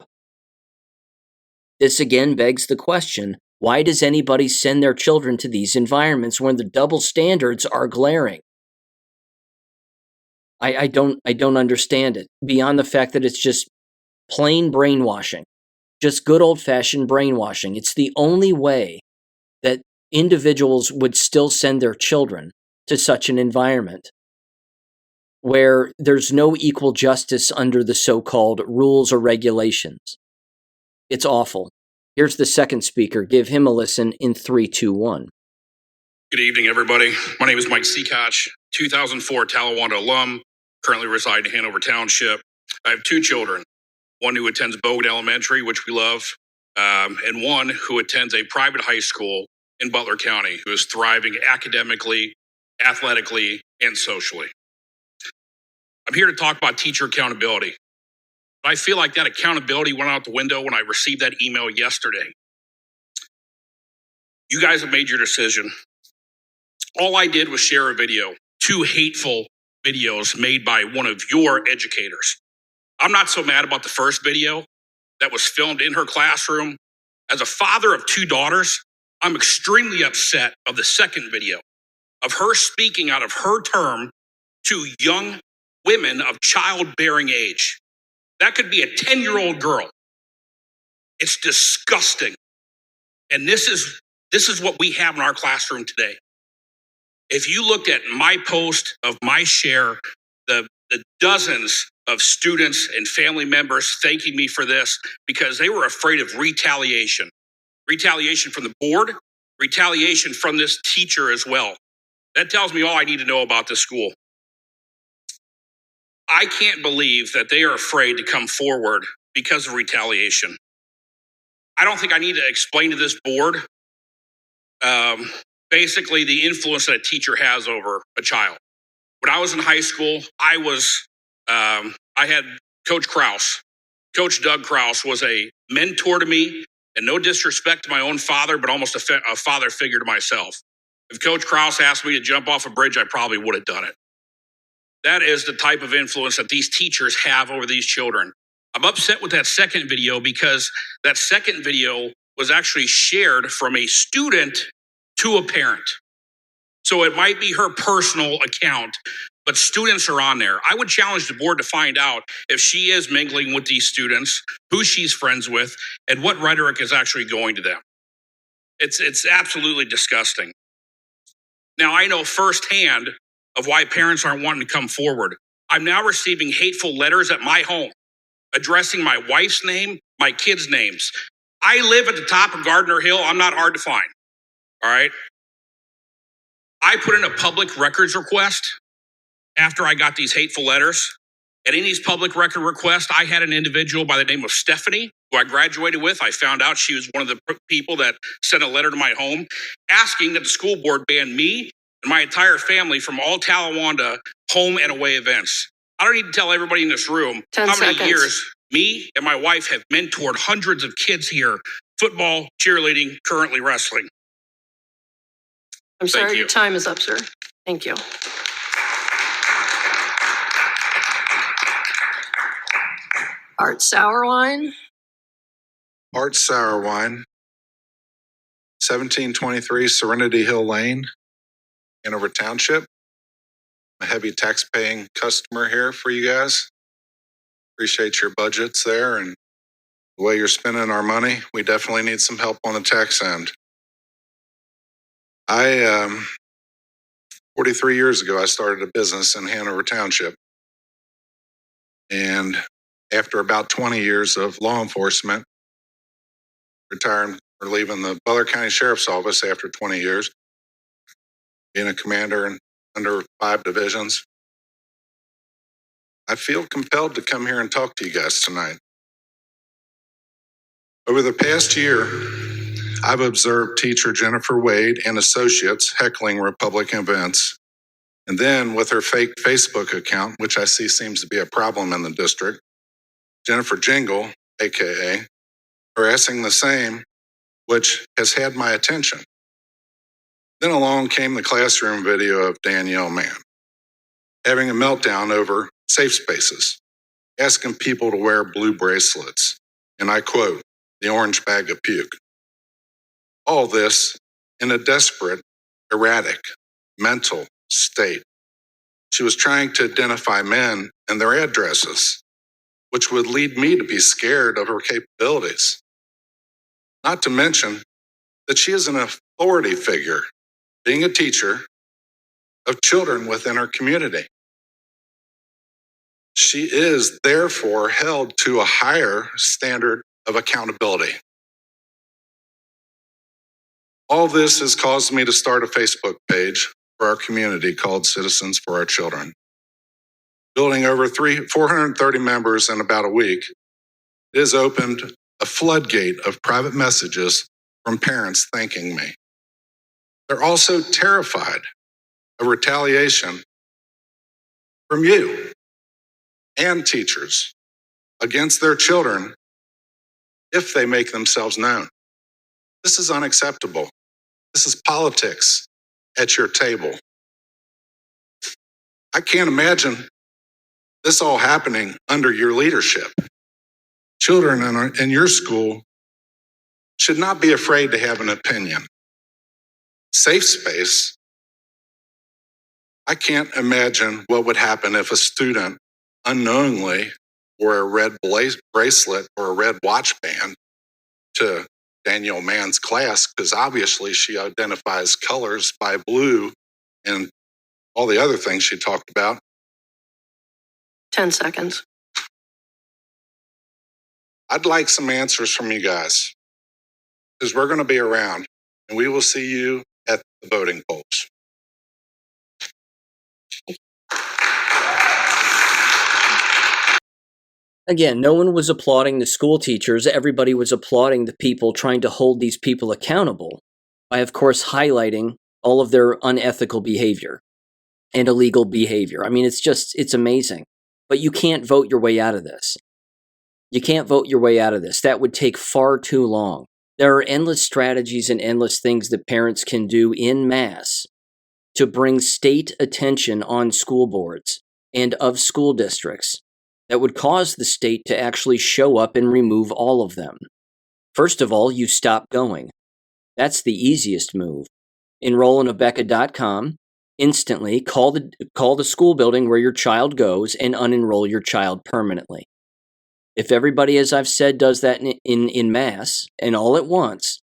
This again begs the question, Why does anybody send their children to these environments when the double standards are glaring? I don't understand it, beyond the fact that it's just plain brainwashing, just good old-fashioned brainwashing. It's the only way that individuals would still send their children to such an environment where there's no equal justice under the so-called rules or regulations. It's awful. Here's the second speaker. Give him a listen in 3, 2, 1. Good evening, everybody. My name is Mike Gatez, 2004 Talawanda alum, currently reside in Hanover Township. I have 2 children, one who attends Bogan Elementary, which we love, and one who attends a private high school in Butler County, who is thriving academically, athletically, and socially. I'm here to talk about teacher accountability. I feel like that accountability went out the window when I received that email yesterday. You guys have made your decision. All I did was share a video, 2 hateful videos made by one of your educators. I'm not so mad about the first video that was filmed in her classroom. As a father of 2 daughters, I'm extremely upset of the second video of her speaking out of her term to young women of childbearing age. That could be a 10-year-old girl. It's disgusting. And this is what we have in our classroom today. If you looked at my post of my share, the dozens of students and family members thanking me for this because they were afraid of retaliation. Retaliation from the board, retaliation from this teacher as well. That tells me all I need to know about this school. I can't believe that they are afraid to come forward because of retaliation. I don't think I need to explain to this board basically the influence that a teacher has over a child. When I was in high school, I had Coach Krause. Coach Doug Krause was a mentor to me, and no disrespect to my own father, but almost a father figure to myself. If Coach Krause asked me to jump off a bridge, I probably would have done it. That is the type of influence that these teachers have over these children. I'm upset with that second video because that second video was actually shared from a student to a parent. So it might be her personal account, but students are on there. I would challenge the board to find out if she is mingling with these students, who she's friends with, and what rhetoric is actually going to them. It's absolutely disgusting. Now, I know firsthand of why parents aren't wanting to come forward. I'm now receiving hateful letters at my home, addressing my wife's name, my kids' names. I live at the top of Gardner Hill. I'm not hard to find, all right? I put in a public records request after I got these hateful letters. And in these public record requests, I had an individual by the name of Stephanie, who I graduated with. I found out she was one of the people that sent a letter to my home asking that the school board ban me and my entire family from all Talawanda home and away events. I don't need to tell everybody in this room 10 how many seconds. years me and my wife have mentored hundreds of kids here, football, cheerleading, currently wrestling. I'm Thank sorry, you. your time is up, sir. Thank you. Art Sourwine. Art Sourwine, 1723 Serenity Hill Lane, Hanover Township. I'm a heavy tax-paying customer here for you guys. Appreciate your budgets there and the way you're spending our money. We definitely need some help on the tax end. 43 years ago, I started a business in Hanover Township. And after about 20 years of law enforcement, retiring or leaving the Butler County Sheriff's Office after 20 years, being a commander in under 5 divisions, I feel compelled to come here and talk to you guys tonight. Over the past year, I've observed teacher Jennifer Wade and associates heckling Republican events. And then with her fake Facebook account, which I see seems to be a problem in the district, Jennifer Jingle, AKA, harassing the same, which has had my attention. Then along came the classroom video of Danielle Mann having a meltdown over safe spaces, asking people to wear blue bracelets, and I quote, the orange bag of puke. All this in a desperate, erratic, mental state. She was trying to identify men and their addresses, which would lead me to be scared of her capabilities. Not to mention that she is an authority figure, being a teacher of children within her community. She is therefore held to a higher standard of accountability. All this has caused me to start a Facebook page for our community called Citizens for Our Children. Building over 430 members in about a week, it has opened a floodgate of private messages from parents thanking me. They're also terrified of retaliation from you and teachers against their children if they make themselves known. This is unacceptable. This is politics at your table. I can't imagine this all happening under your leadership. Children in your school should not be afraid to have an opinion. Safe space. I can't imagine what would happen if a student unknowingly wore a red bracelet or a red watch band to Danielle Mann's class, because obviously she identifies colors by blue and all the other things she talked about. 10 seconds. I'd like some answers from you guys, because we're going to be around and we will see you at the voting polls. Again, no one was applauding the school teachers. Everybody was applauding the people trying to hold these people accountable by, of course, highlighting all of their unethical behavior and illegal behavior. I mean, it's amazing. But you can't vote your way out of this. You can't vote your way out of this. That would take far too long. There are endless strategies and endless things that parents can do en masse to bring state attention on school boards and of school districts that would cause the state to actually show up and remove all of them. First of all, you stop going. That's the easiest move. Enroll in Abeka.com. Instantly call the school building where your child goes and unenroll your child permanently. If everybody, as I've said, does that in mass and all at once,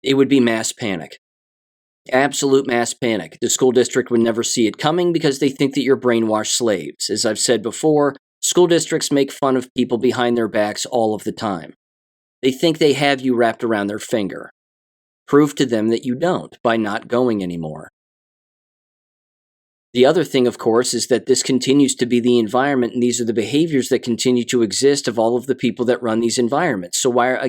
it would be mass panic. Absolute mass panic. The school district would never see it coming because they think that you're brainwashed slaves. As I've said before, school districts make fun of people behind their backs all of the time. They think they have you wrapped around their finger. Prove to them that you don't by not going anymore. The other thing, of course, is that this continues to be the environment, and these are the behaviors that continue to exist of all of the people that run these environments. So why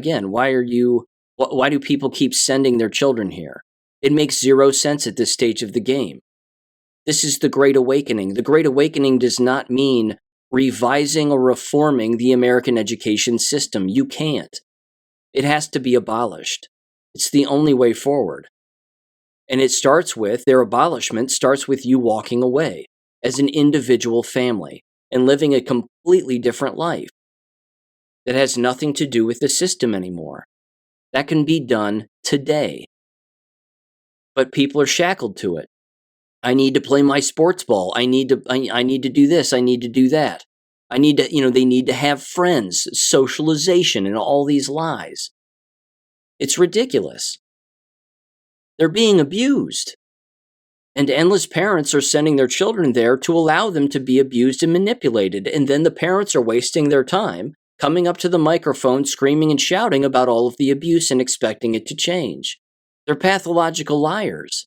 do people keep sending their children here? It makes zero sense at this stage of the game. This is the Great Awakening. The Great Awakening does not mean revising or reforming the American education system. You can't. It has to be abolished. It's the only way forward. And their abolishment starts with you walking away as an individual family and living a completely different life that has nothing to do with the system anymore. That can be done today. But people are shackled to it. I need to play my sports ball. I need to do this. I need to do that. they need to have friends, socialization, and all these lies. It's ridiculous. They're being abused. And endless parents are sending their children there to allow them to be abused and manipulated. And then the parents are wasting their time coming up to the microphone, screaming and shouting about all of the abuse and expecting it to change. They're pathological liars.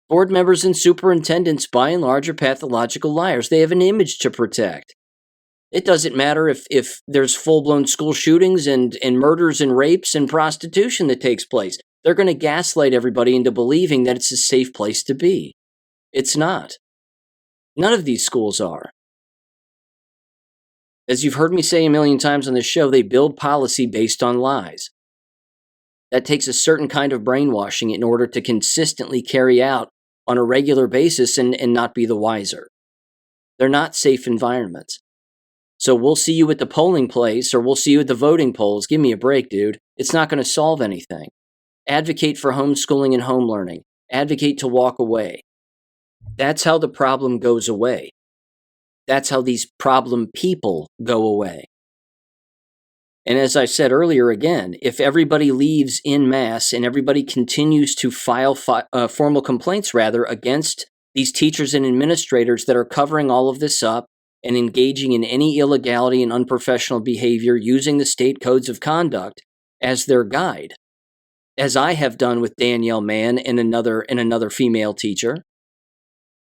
Board members and superintendents, by and large, are pathological liars. They have an image to protect. It doesn't matter if there's full-blown school shootings and murders and rapes and prostitution that takes place. They're going to gaslight everybody into believing that it's a safe place to be. It's not. None of these schools are. As you've heard me say a million times on this show, they build policy based on lies. That takes a certain kind of brainwashing in order to consistently carry out on a regular basis and not be the wiser. They're not safe environments. So we'll see you at the polling place or we'll see you at the voting polls. Give me a break, dude. It's not going to solve anything. advocate for homeschooling and home learning, advocate to walk away. That's how the problem goes away. That's how these problem people go away. And as I said earlier, again, if everybody leaves en masse and everybody continues to file formal complaints, against these teachers and administrators that are covering all of this up and engaging in any illegality and unprofessional behavior using the state codes of conduct as their guide, as I have done with Danielle Mann and another female teacher.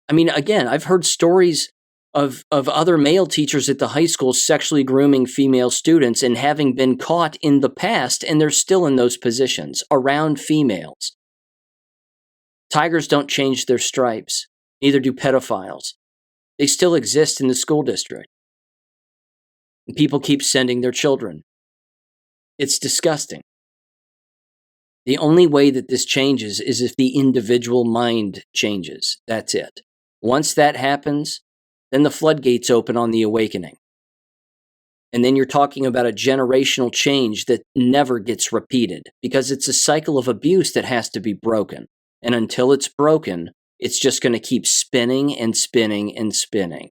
I mean, again, I've heard stories of other male teachers at the high school sexually grooming female students and having been caught in the past, and they're still in those positions around females. Tigers don't change their stripes. Neither do pedophiles. They still exist in the school district. And people keep sending their children. It's disgusting. The only way that this changes is if the individual mind changes. That's it. Once that happens, then the floodgates open on the awakening. And then you're talking about a generational change that never gets repeated because it's a cycle of abuse that has to be broken. And until it's broken, it's just going to keep spinning and spinning and spinning.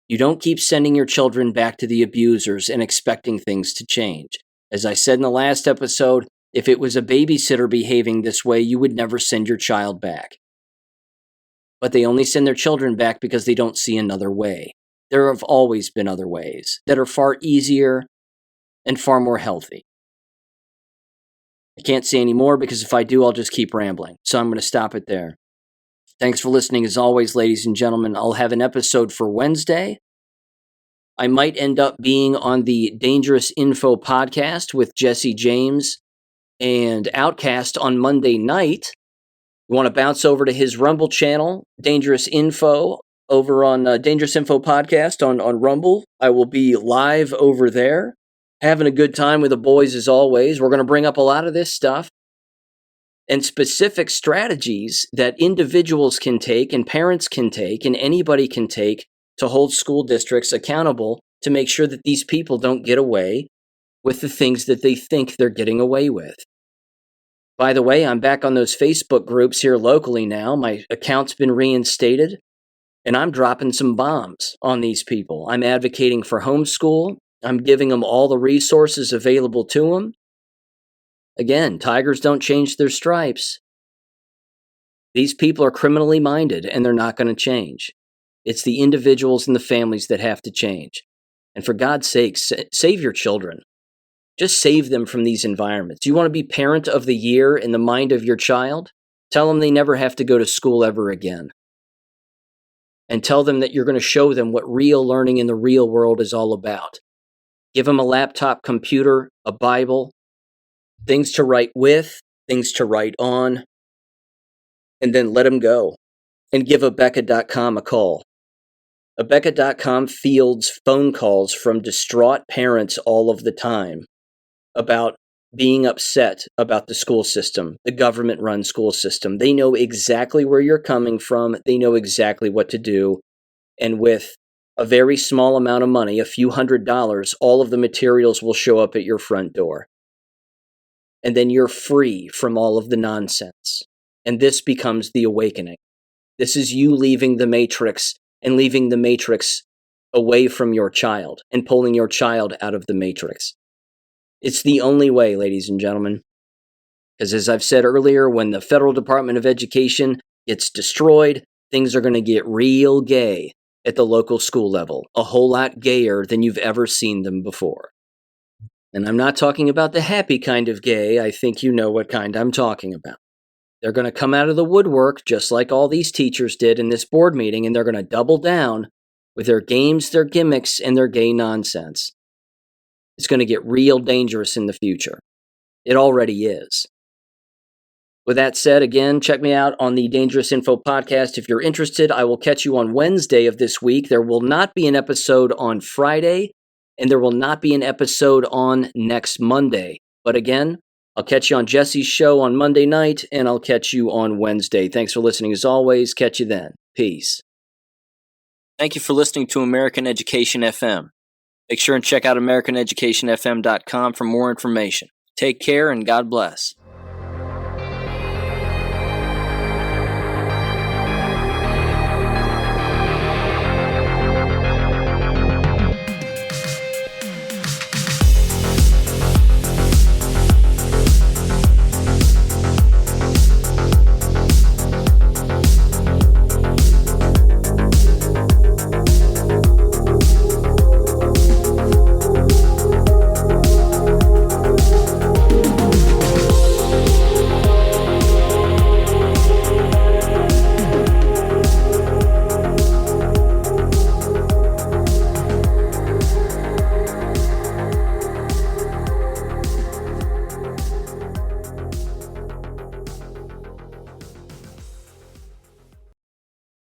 You don't keep sending your children back to the abusers and expecting things to change. As I said in the last episode, if it was a babysitter behaving this way, you would never send your child back. But they only send their children back because they don't see another way. There have always been other ways that are far easier and far more healthy. I can't say any more because if I do, I'll just keep rambling. So I'm going to stop it there. Thanks for listening as always, ladies and gentlemen. I'll have an episode for Wednesday. I might end up being on the Dangerous Info podcast with Jesse James and Outcast on Monday night. You want to bounce over to his Rumble channel, Dangerous Info, over on Dangerous Info Podcast on Rumble. I will be live over there, having a good time with the boys as always. We're going to bring up a lot of this stuff and specific strategies that individuals can take and parents can take and anybody can take to hold school districts accountable to make sure that these people don't get away with the things that they think they're getting away with. By the way, I'm back on those Facebook groups here locally now. My account's been reinstated, and I'm dropping some bombs on these people. I'm advocating for homeschool. I'm giving them all the resources available to them. Again, tigers don't change their stripes. These people are criminally minded, and they're not going to change. It's the individuals and the families that have to change. And for God's sake, save your children. Just save them from these environments. You want to be parent of the year in the mind of your child? Tell them they never have to go to school ever again. And tell them that you're going to show them what real learning in the real world is all about. Give them a laptop computer, a Bible, things to write with, things to write on, and then let them go. And give Abeka.com a call. Abeka.com fields phone calls from distraught parents all of the time about being upset about the school system, the government-run school system. They know exactly where you're coming from. They know exactly what to do. And with a very small amount of money, a few $100s, all of the materials will show up at your front door. And then you're free from all of the nonsense. And this becomes the awakening. This is you leaving the matrix and leaving the matrix away from your child and pulling your child out of the matrix. It's the only way, ladies and gentlemen. Because as I've said earlier, when the Federal Department of Education gets destroyed, things are going to get real gay at the local school level. A whole lot gayer than you've ever seen them before. And I'm not talking about the happy kind of gay. I think you know what kind I'm talking about. They're going to come out of the woodwork, just like all these teachers did in this board meeting, and they're going to double down with their games, their gimmicks, and their gay nonsense. It's going to get real dangerous in the future. It already is. With that said, again, check me out on the Dangerous Info podcast if you're interested. I will catch you on Wednesday of this week. There will not be an episode on Friday, and there will not be an episode on next Monday. But again, I'll catch you on Jesse's show on Monday night, and I'll catch you on Wednesday. Thanks for listening as always. Catch you then. Peace. Thank you for listening to American Education FM. Make sure and check out AmericanEducationFM.com for more information. Take care and God bless.